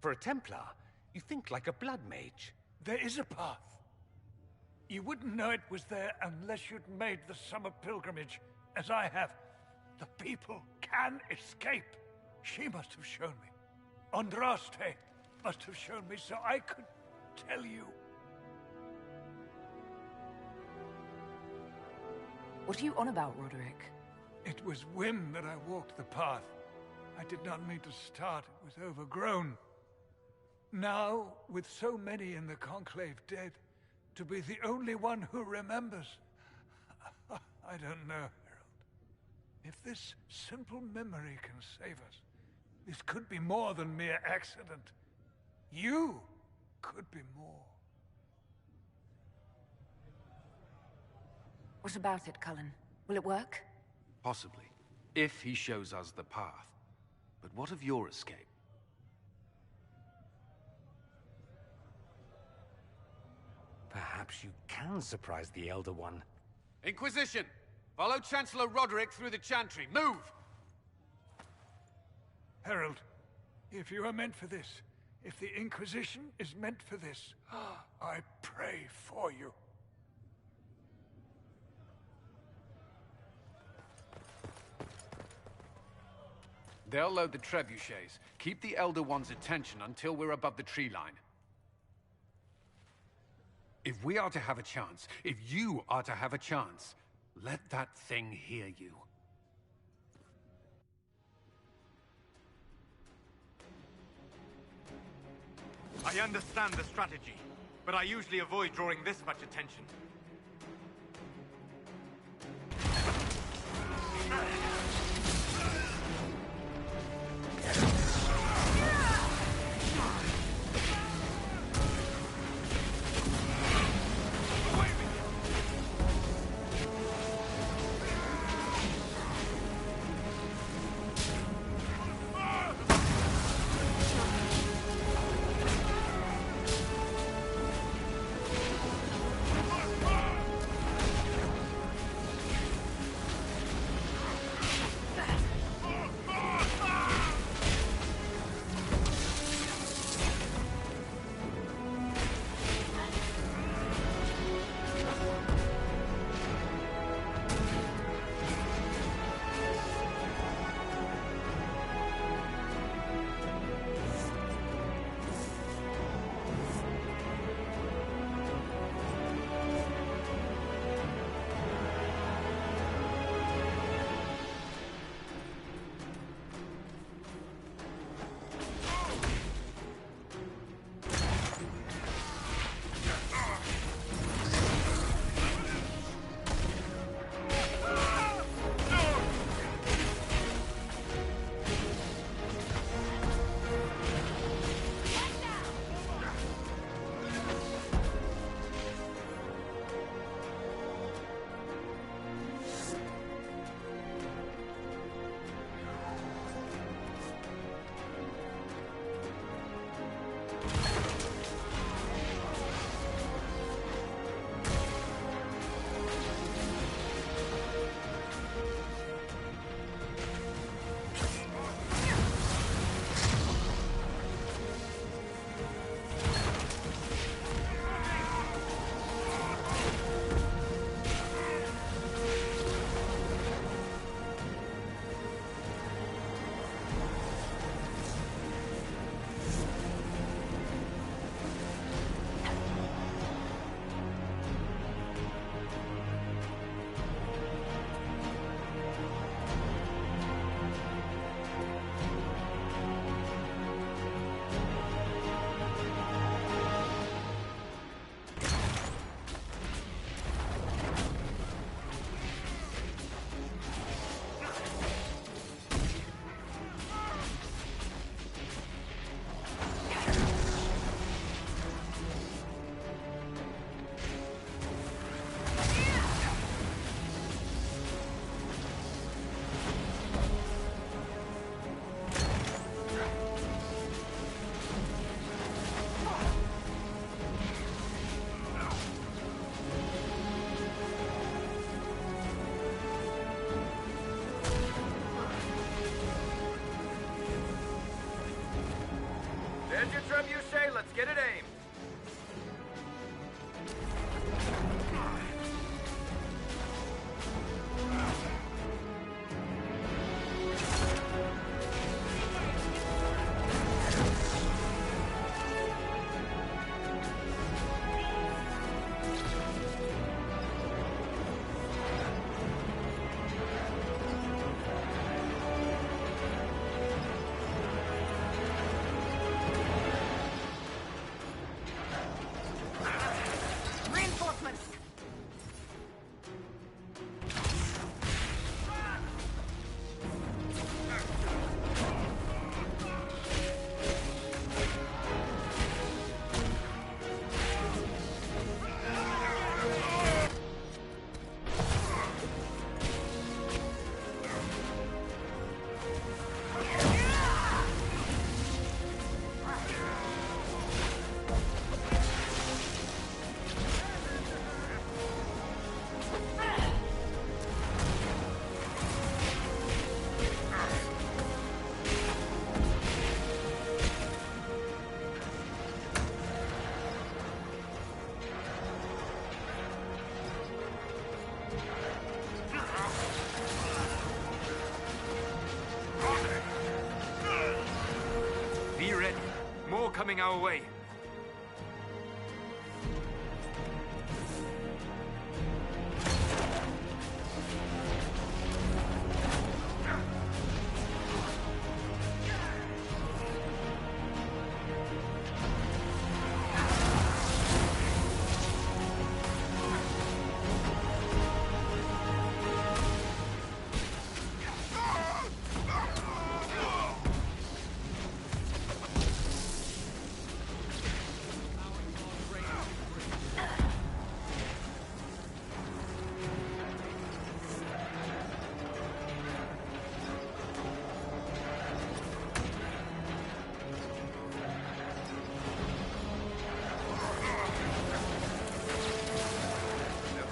For a Templar, you think like a blood mage. There is a path. You wouldn't know it was there unless you'd made the summer pilgrimage, as I have. The people can escape. She must have shown me. Andraste must have shown me so I could tell you. What are you on about, Roderick? It was whim that I walked the path. I did not mean to start. It was overgrown. Now, with so many in the Conclave dead, to be the only one who remembers... I don't know, Herald. If this simple memory can save us, this could be more than mere accident. You could be more. What about it, Cullen? Will it work? Possibly. If he shows us the path. But what of your escape? Perhaps you can surprise the Elder One. Inquisition! Follow Chancellor Roderick through the Chantry. Move! Herald, if you are meant for this, if the Inquisition is meant for this, I pray for you. They'll load the trebuchets. Keep the Elder One's attention until we're above the tree line. If we are to have a chance, if you are to have a chance, let that thing hear you. I understand the strategy, but I usually avoid drawing this much attention. our way.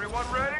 Everyone ready?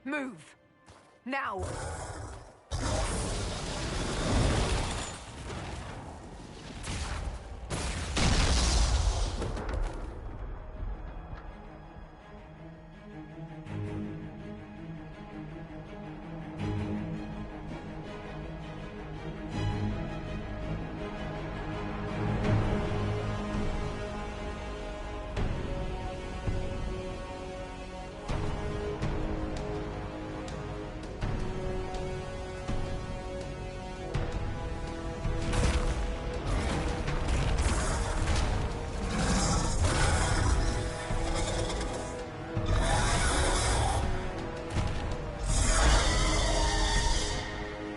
Move! Now!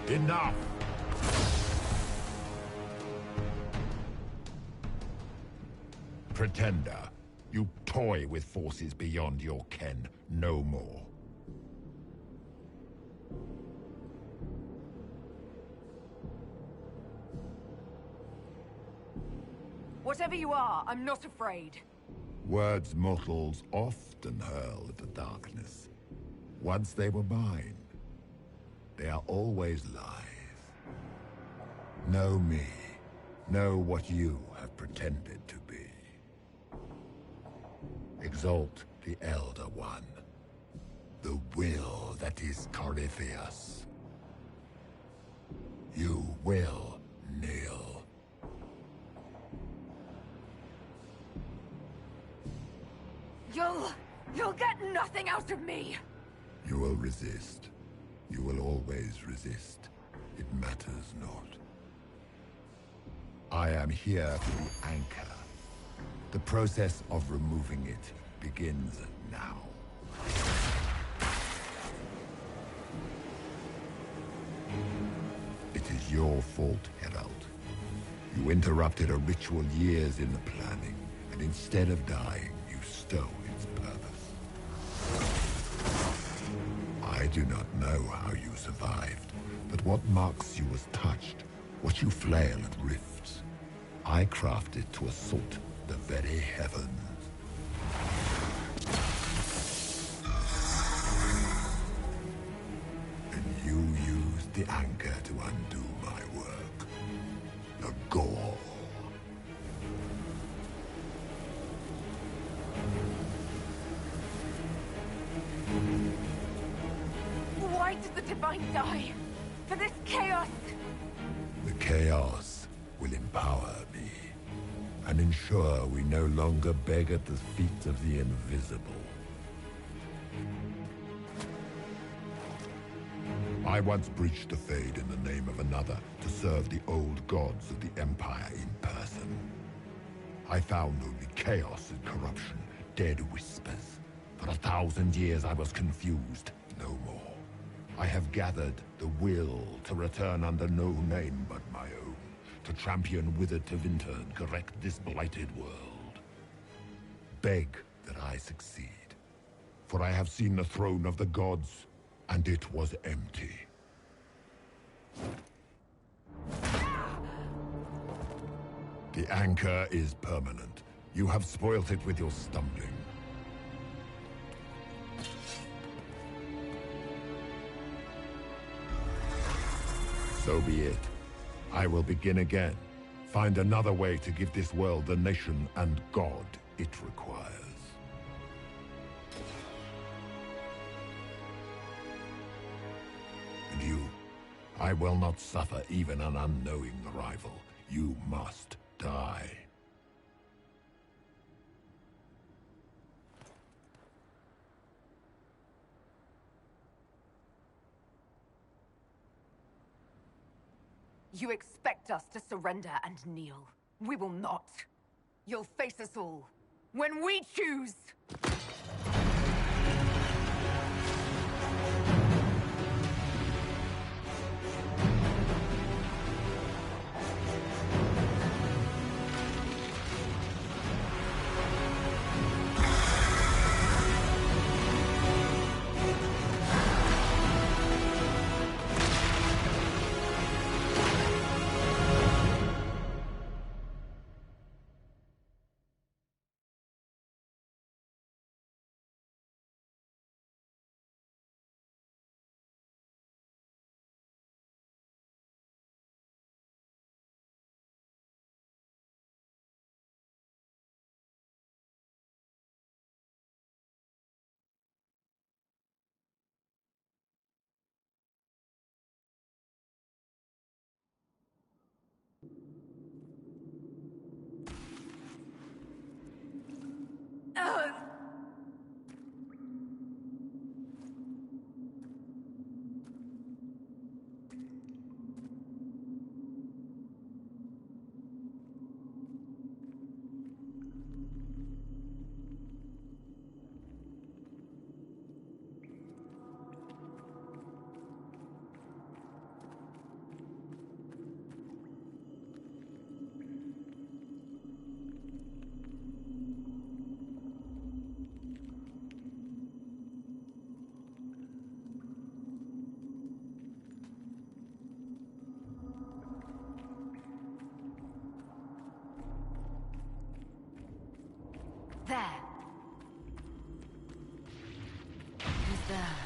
Enough! Pretender, you toy with forces beyond your ken, no more. Whatever you are, I'm not afraid. Words mortals often hurl at the darkness. Once they were mine. They are always lies. Know me. Know what you have pretended to be. Exalt the Elder One. The will that is Corypheus. You will kneel. You'll get nothing out of me! You will resist. You will always resist. It matters not. I am here for the anchor. The process of removing it begins now. It is your fault, Herald. You interrupted a ritual years in the planning, and instead of dying, you stole its purpose. I do not know how you survived, but what marks you as touched, what you flail at rifts, I crafted to assault the very heavens. And you used the anchor to undo my work. The gore. Why did the Divine die? For this chaos? The chaos will empower me and ensure we no longer beg at the feet of the invisible. I once breached the Fade in the name of another to serve the old gods of the Empire in person. I found only chaos and corruption, dead whispers. For 1,000 years I was confused, no more. I have gathered the will to return under no name but my own, to champion withered Tevinter and correct this blighted world. Beg that I succeed, for I have seen the throne of the gods, and it was empty. The anchor is permanent. You have spoilt it with your stumbling. So be it. I will begin again. Find another way to give this world the nation and God it requires. And you, I will not suffer even an unknowing rival. You must die. You expect us to surrender and kneel. We will not. You'll face us all. When we choose! There. Who's there?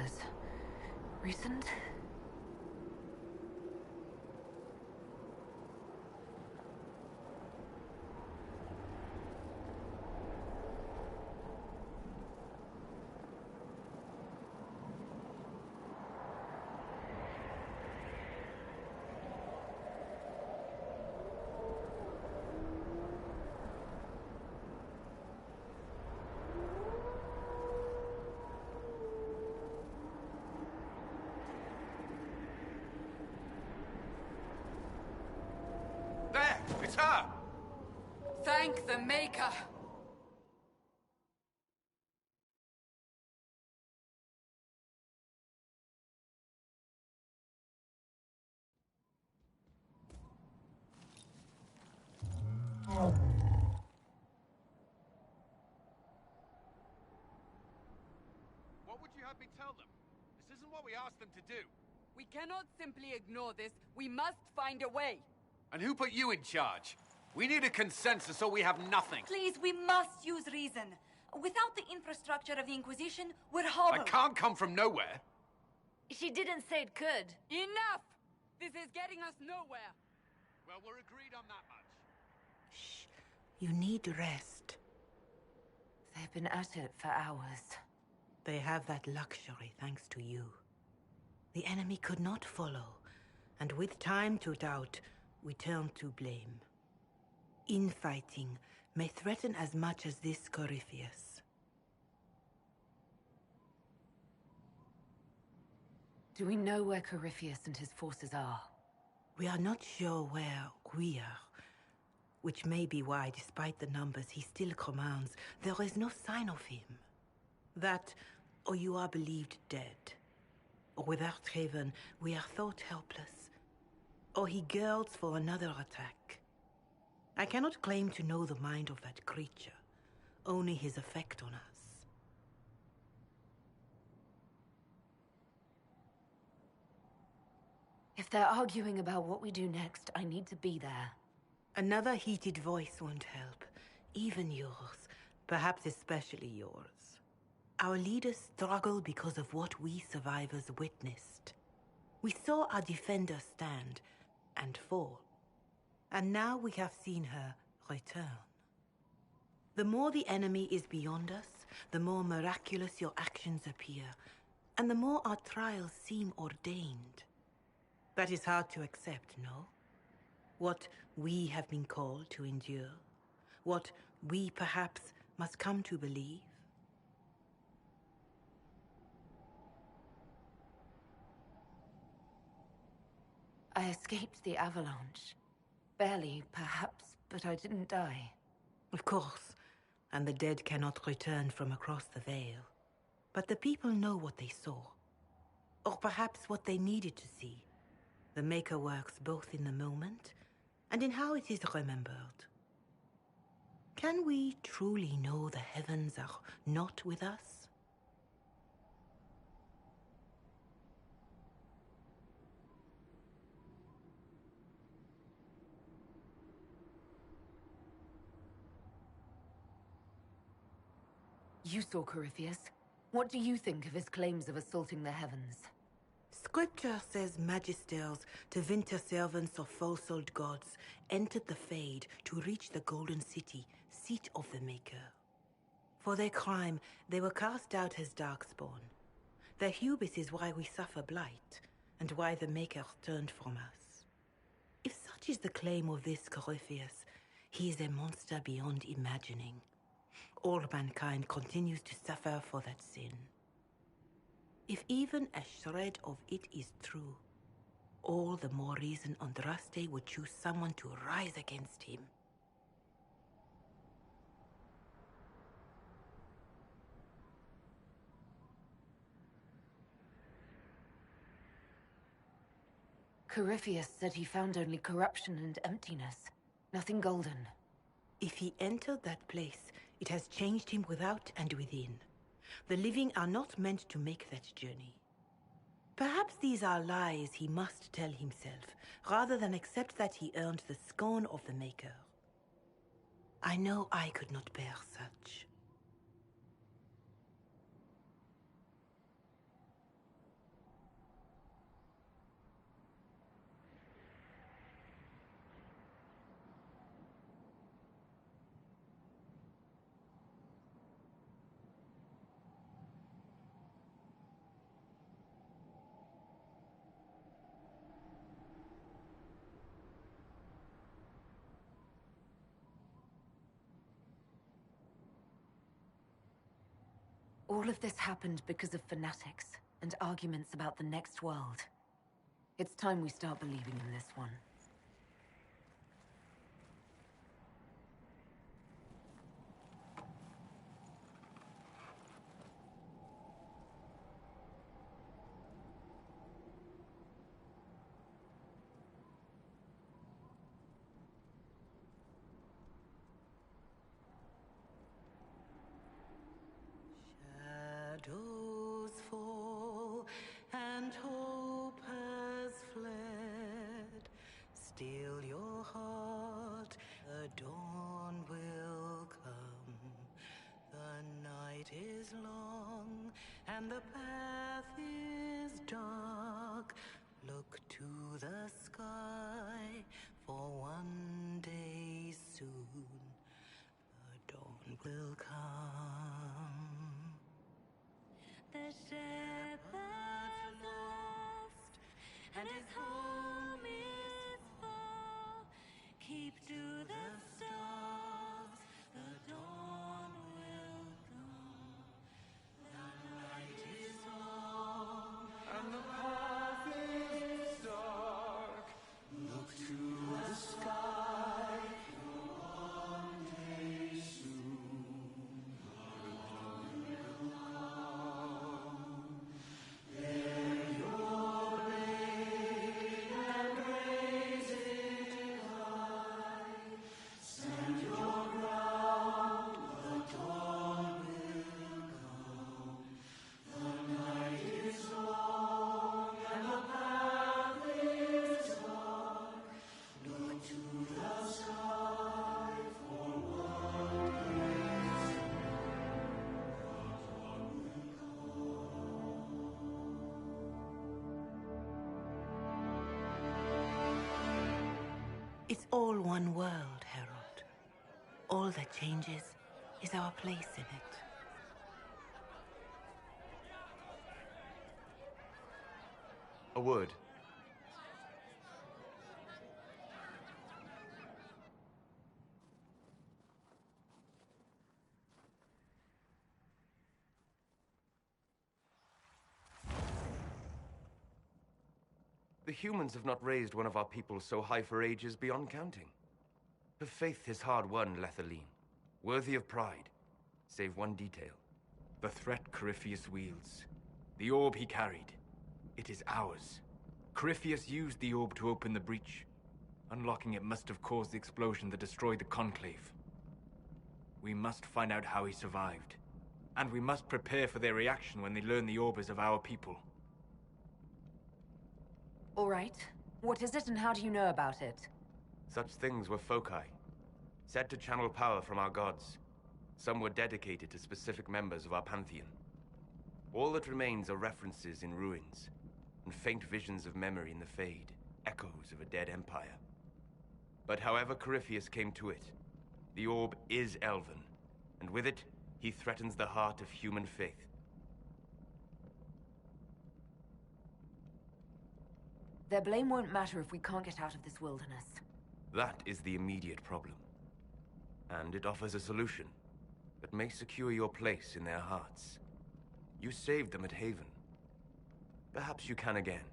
was recent. There! It's her! Thank the Maker! What would you have me tell them? This isn't what we asked them to do. We cannot simply ignore this. We must find a way. And who put you in charge? We need a consensus or we have nothing. Please, we must use reason. Without the infrastructure of the Inquisition, we're hobbled. I can't come from nowhere. She didn't say it could. Enough! This is getting us nowhere. Well, we're agreed on that much. You need rest. They've been at it for hours. They have that luxury thanks to you. The enemy could not follow, and with time to doubt, we turn to blame. Infighting may threaten as much as this Corypheus. Do we know where Corypheus and his forces are? We are not sure where we are, which may be why, despite the numbers he still commands, there is no sign of him. That, or you are believed dead. Or without Haven, we are thought helpless. Or he girds for another attack. I cannot claim to know the mind of that creature, only his effect on us. If they're arguing about what we do next, I need to be there. Another heated voice won't help. Even yours. Perhaps especially yours. Our leaders struggle because of what we survivors witnessed. We saw our defenders stand and fall. And now we have seen her return. The more the enemy is beyond us, the more miraculous your actions appear, and the more our trials seem ordained. That is hard to accept, no? What we have been called to endure, what we perhaps must come to believe. I escaped the avalanche. Barely, perhaps, but I didn't die. Of course, and the dead cannot return from across the veil. But the people know what they saw. Or perhaps what they needed to see. The Maker works both in the moment and in how it is remembered. Can we truly know the heavens are not with us? You saw Corypheus. What do you think of his claims of assaulting the heavens? Scripture says magisters to winter servants of false-old gods entered the Fade to reach the Golden City, seat of the Maker. For their crime, they were cast out as Darkspawn. Their hubris is why we suffer blight, and why the Maker turned from us. If such is the claim of this Corypheus, he is a monster beyond imagining. All mankind continues to suffer for that sin. If even a shred of it is true, all the more reason Andraste would choose someone to rise against him. Corypheus said he found only corruption and emptiness. Nothing golden. If he entered that place, it has changed him without and within. The living are not meant to make that journey. Perhaps these are lies he must tell himself, rather than accept that he earned the scorn of the Maker. I know I could not bear such. All of this happened because of fanatics and arguments about the next world. It's time we start believing in this one. Shadows fall and hope has fled. Still your heart, the dawn will come. The night is long and the path is dark. Look to the sky, for one day soon the dawn will come. The shepherd's lost, and his home is far. Keep to the stars, the dawn will come. The night is long, and the path is dark. Look to the sky, for one day soon the dawn will come. Bear your blade and raise it high. Stand your ground, the dawn will come. The night is long and the path is dark. Look to the sky, for one day soon the dawn will come. It's all one world, Herald. All that changes is our place in it. A word. The humans have not raised one of our people so high for ages beyond counting. Her faith is hard-won, Lethaline. Worthy of pride, save one detail. The threat Corypheus wields. The orb he carried. It is ours. Corypheus used the orb to open the breach. Unlocking it must have caused the explosion that destroyed the Conclave. We must find out how he survived. And we must prepare for their reaction when they learn the orb is of our people. All right. What is it and how do you know about it? Such things were foci, said to channel power from our gods. Some were dedicated to specific members of our pantheon. All that remains are references in ruins, and faint visions of memory in the Fade, echoes of a dead empire. But however Corypheus came to it, the orb is Elven, and with it, he threatens the heart of human faith. Their blame won't matter if we can't get out of this wilderness. That is the immediate problem. And it offers a solution that may secure your place in their hearts. You saved them at Haven. Perhaps you can again.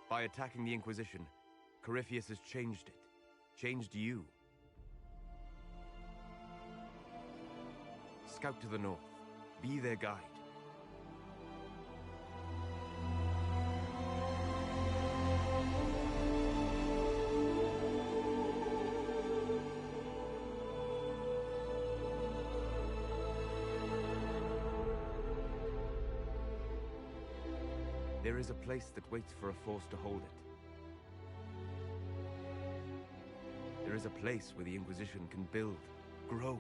By attacking the Inquisition, Corypheus has changed it. Changed you. Scout to the north. Be their guide. There is a place that waits for a force to hold it. There is a place where the Inquisition can build, grow.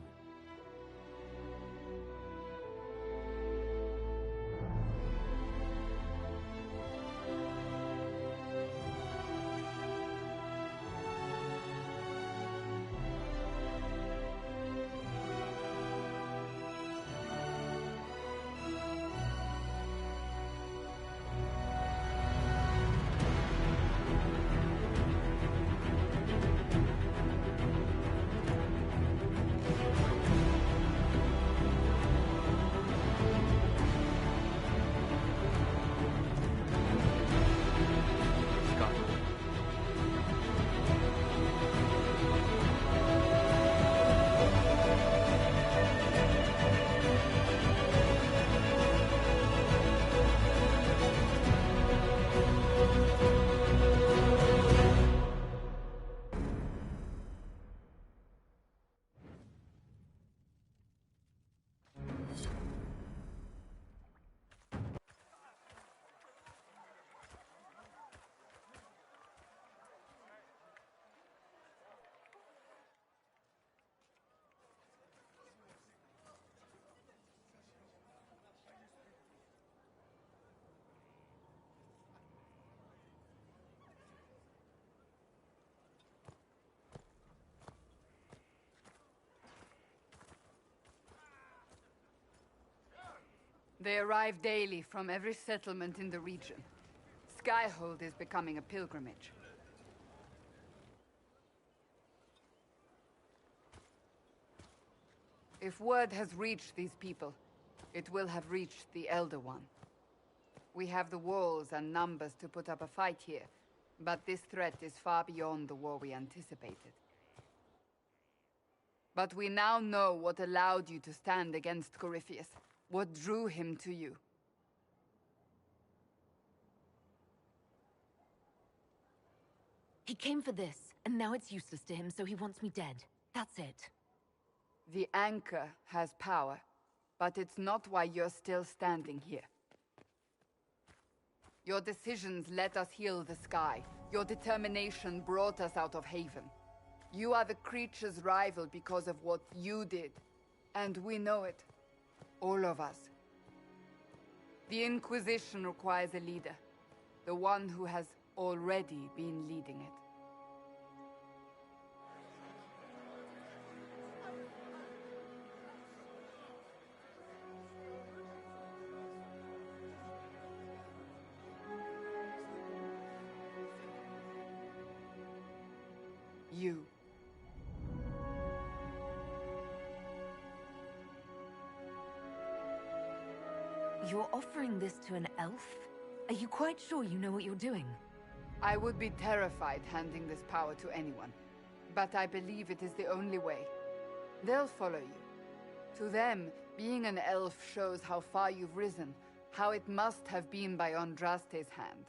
They arrive daily from every settlement in the region. Skyhold is becoming a pilgrimage. If word has reached these people, it will have reached the Elder One. We have the walls and numbers to put up a fight here, but this threat is far beyond the war we anticipated. But we now know what allowed you to stand against Corypheus, what drew him to you. He came for this, and now it's useless to him, so he wants me dead. That's it. The Anchor has power, but it's not why you're still standing here. Your decisions let us heal the sky. Your determination brought us out of Haven. You are the creature's rival because of what you did. And we know it. All of us. The Inquisition requires a leader. The one who has already been leading it. You. You're offering this to an elf? Are you quite sure you know what you're doing? I would be terrified handing this power to anyone, but I believe it is the only way. They'll follow you. To them, being an elf shows how far you've risen, how it must have been by Andraste's hand.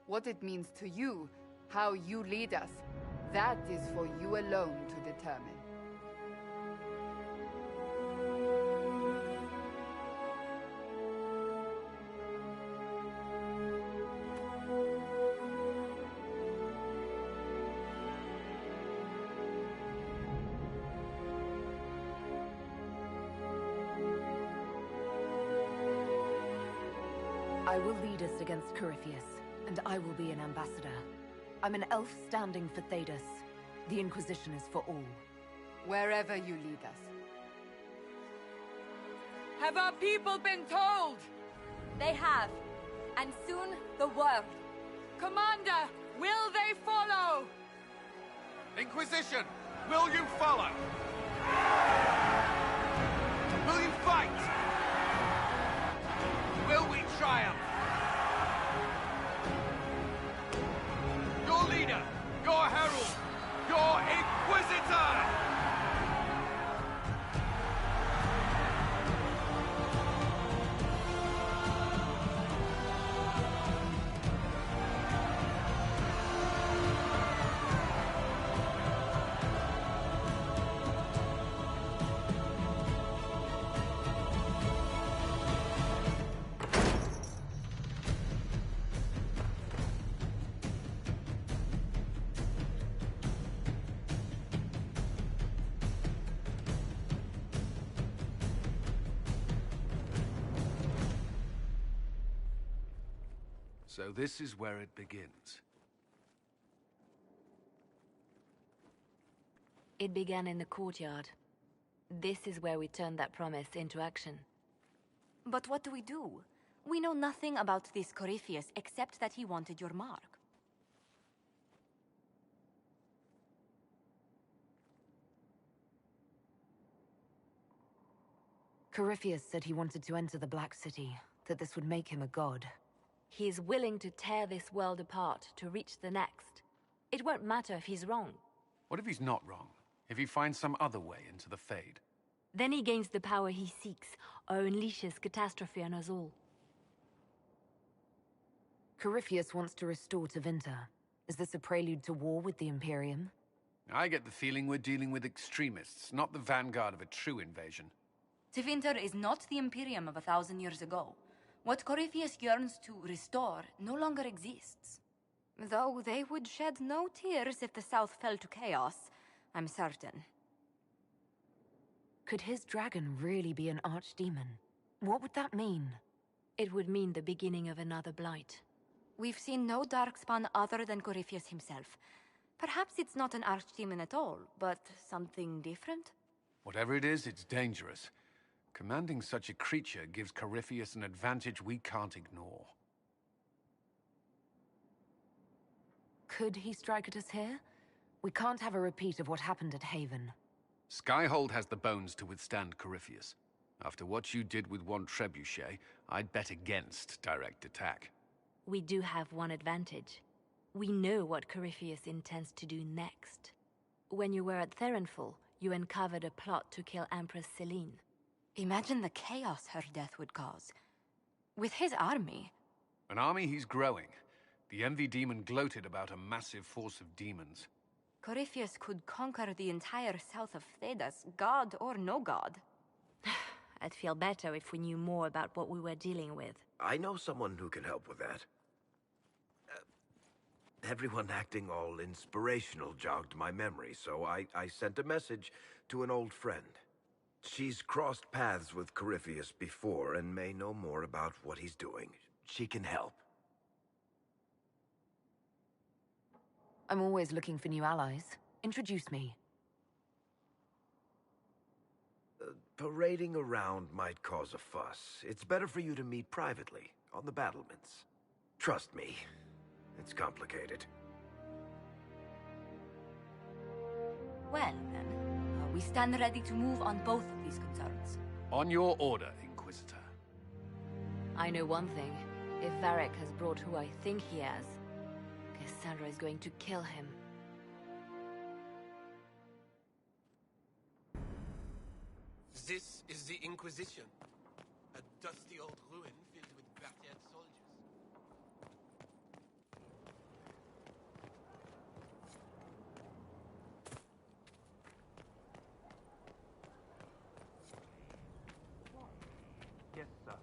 What it means to you, how you lead us, that is for you alone to determine. I will lead us against Corypheus, and I will be an ambassador. I'm an elf standing for Thedas. The Inquisition is for all. Wherever you lead us. Have our people been told? They have. And soon, the world. Commander, will they follow? Inquisition, will you follow? Will you fight? Will we triumph? Your leader, your herald, your Inquisitor! So this is where it begins. It began in the courtyard. This is where we turned that promise into action. But what do? We know nothing about this Corypheus except that he wanted your mark. Corypheus said he wanted to enter the Black City, that this would make him a god. He is willing to tear this world apart to reach the next. It won't matter if he's wrong. What if he's not wrong? If he finds some other way into the Fade? Then he gains the power he seeks, or unleashes catastrophe on us all. Corypheus wants to restore Tevinter. Is this a prelude to war with the Imperium? I get the feeling we're dealing with extremists, not the vanguard of a true invasion. Tevinter is not the Imperium of 1,000 years ago. What Corypheus yearns to restore no longer exists. Though they would shed no tears if the South fell to chaos, I'm certain. Could his dragon really be an archdemon? What would that mean? It would mean the beginning of another blight. We've seen no darkspawn other than Corypheus himself. Perhaps it's not an archdemon at all, but something different? Whatever it is, it's dangerous. Commanding such a creature gives Corypheus an advantage we can't ignore. Could he strike at us here? We can't have a repeat of what happened at Haven. Skyhold has the bones to withstand Corypheus. After what you did with one trebuchet, I'd bet against direct attack. We do have one advantage. We know what Corypheus intends to do next. When you were at Therenfall, you uncovered a plot to kill Empress Celine. Imagine the chaos her death would cause. With his army. An army he's growing. The Envy Demon gloated about a massive force of demons. Corypheus could conquer the entire south of Thedas, god or no god. I'd feel better if we knew more about what we were dealing with. I know someone who can help with that. Everyone acting all inspirational jogged my memory, so I sent a message to an old friend. She's crossed paths with Corypheus before and may know more about what he's doing. She can help. I'm always looking for new allies. Introduce me. Parading around might cause a fuss. It's better for you to meet privately, on the battlements. Trust me, it's complicated. Well, then, we stand ready to move on both of these concerns. On your order, Inquisitor. I know one thing. If Varric has brought who I think he has, Cassandra is going to kill him. This is the Inquisition. A dusty old ruin filled with battered soldiers. Yes, sir.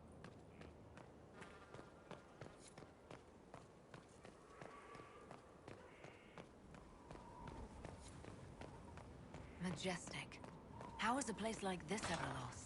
Majestic. How is a place like this ever lost?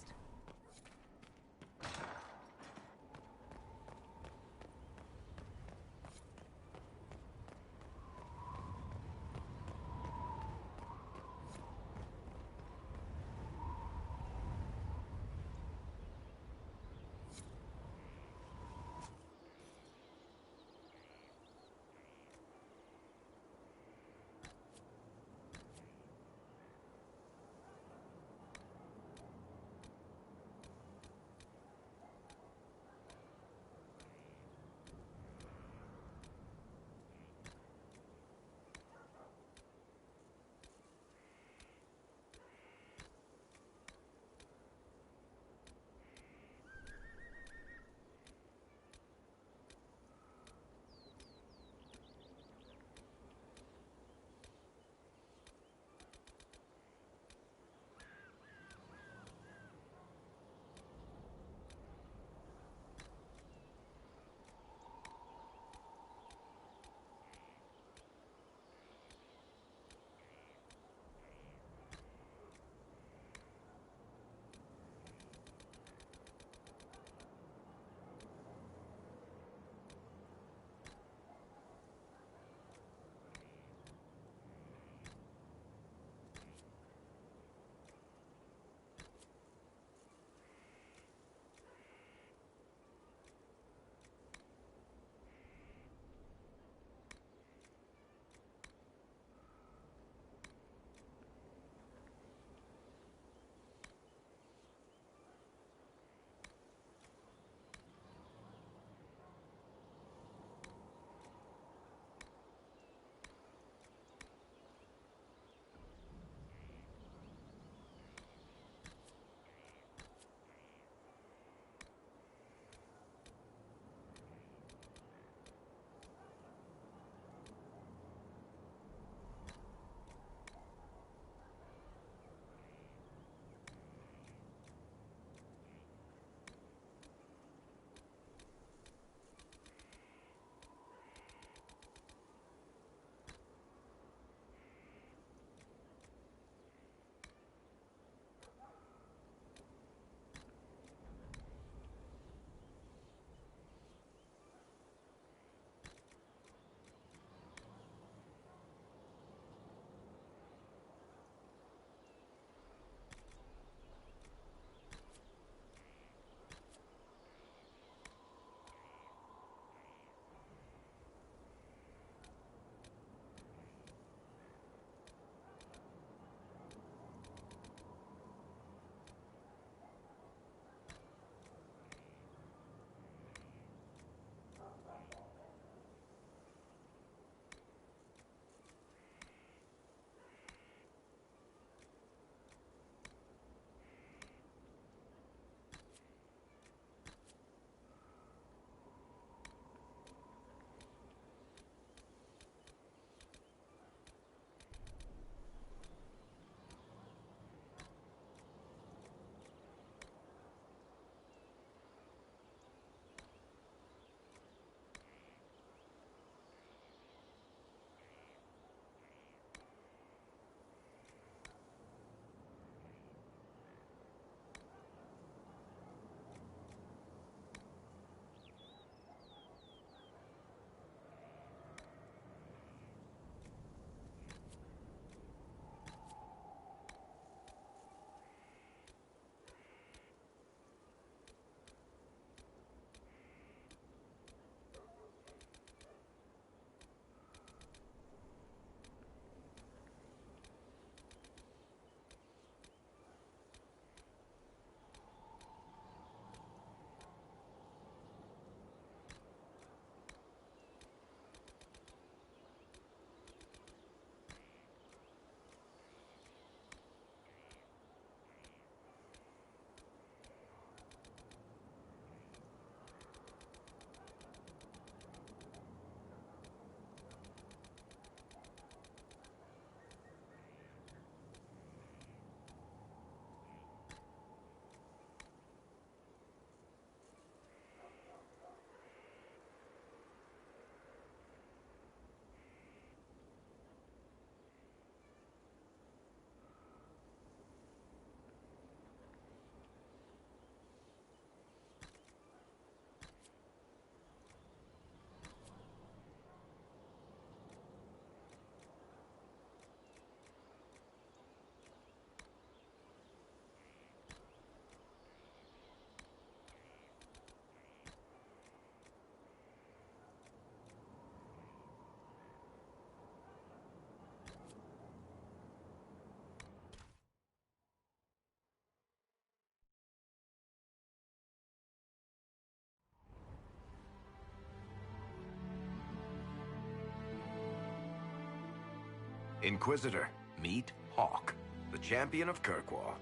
Inquisitor, meet Hawk, the champion of Kirkwall.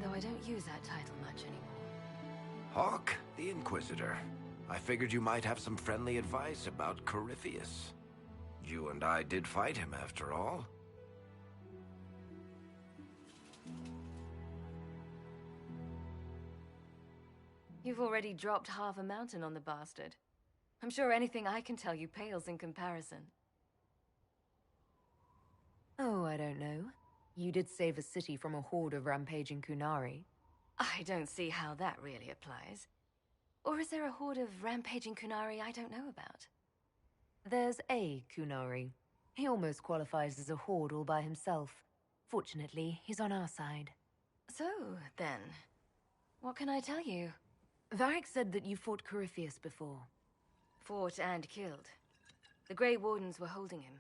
Though I don't use that title much anymore. Hawk, the Inquisitor. I figured you might have some friendly advice about Corypheus. You and I did fight him, after all. You've already dropped half a mountain on the bastard. I'm sure anything I can tell you pales in comparison. Oh, I don't know. You did save a city from a horde of rampaging Kunari. I don't see how that really applies. Or is there a horde of rampaging Kunari I don't know about? There's a Kunari. He almost qualifies as a horde all by himself. Fortunately, he's on our side. So, then, what can I tell you? Varric said that you fought Corypheus before. Fought and killed. The Grey Wardens were holding him,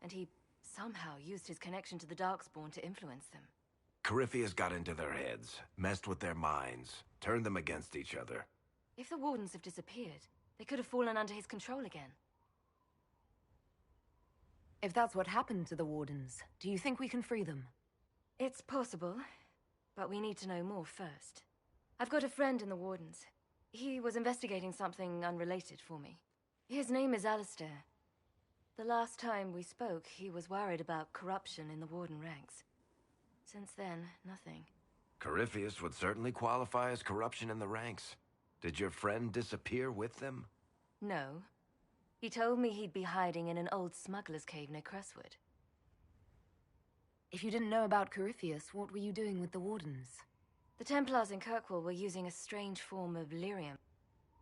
and he somehow used his connection to the Darkspawn to influence them. Corypheus got into their heads, messed with their minds, turned them against each other. If the Wardens have disappeared, they could have fallen under his control again. If that's what happened to the Wardens, do you think we can free them? It's possible, but we need to know more first. I've got a friend in the Wardens. He was investigating something unrelated for me. His name is Alistair. The last time we spoke, he was worried about corruption in the Warden ranks. Since then, nothing. Corypheus would certainly qualify as corruption in the ranks. Did your friend disappear with them? No. He told me he'd be hiding in an old smuggler's cave near Crestwood. If you didn't know about Corypheus, what were you doing with the Wardens? The Templars in Kirkwall were using a strange form of lyrium.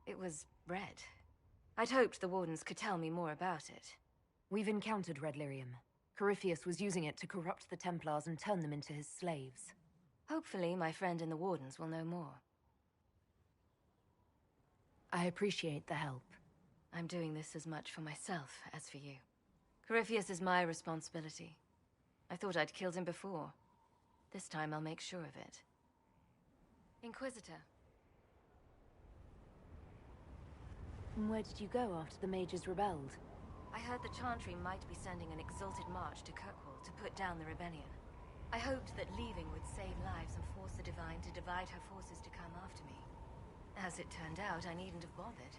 It was red. I'd hoped the Wardens could tell me more about it. We've encountered red lyrium. Corypheus was using it to corrupt the Templars and turn them into his slaves. Hopefully, my friend in the Wardens will know more. I appreciate the help. I'm doing this as much for myself as for you. Corypheus is my responsibility. I thought I'd killed him before. This time I'll make sure of it. Inquisitor. Where did you go after the mages rebelled? I heard the Chantry might be sending an exalted march to Kirkwall to put down the rebellion. I hoped that leaving would save lives and force the Divine to divide her forces to come after me. As it turned out, I needn't have bothered.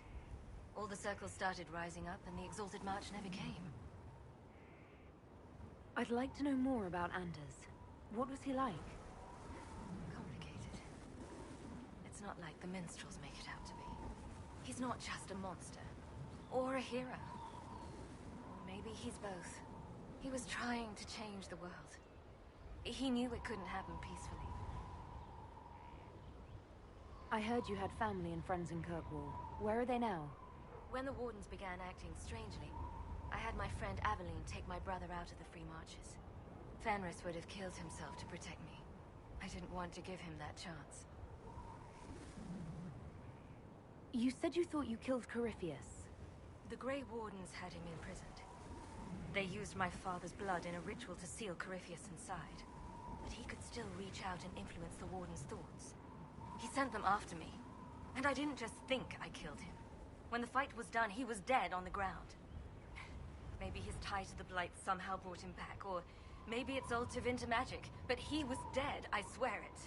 All the circles started rising up and the exalted march never came. I'd like to know more about Anders. What was he like? Complicated. It's not like the minstrels make it out to be. He's not just a monster. Or a hero. Or maybe he's both. He was trying to change the world. He knew it couldn't happen peacefully. I heard you had family and friends in Kirkwall. Where are they now? When the Wardens began acting strangely, I had my friend Aveline take my brother out of the Free Marches. Fenris would have killed himself to protect me. I didn't want to give him that chance. You said you thought you killed Corypheus. The Grey Wardens had him imprisoned. They used my father's blood in a ritual to seal Corypheus inside. But he could still reach out and influence the Warden's thoughts. He sent them after me. And I didn't just think I killed him. When the fight was done, he was dead on the ground. Maybe his tie to the Blight somehow brought him back, or maybe it's all Tevinter magic, but he was dead, I swear it.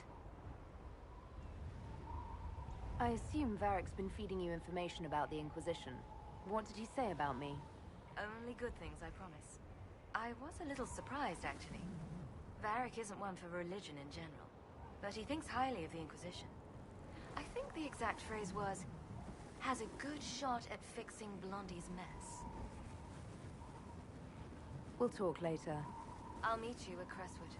I assume Varric's been feeding you information about the Inquisition. What did he say about me? Only good things, I promise. I was a little surprised, actually. Varric isn't one for religion in general, but he thinks highly of the Inquisition. I think the exact phrase was, has a good shot at fixing Blondie's mess. We'll talk later. I'll meet you at Crestwood.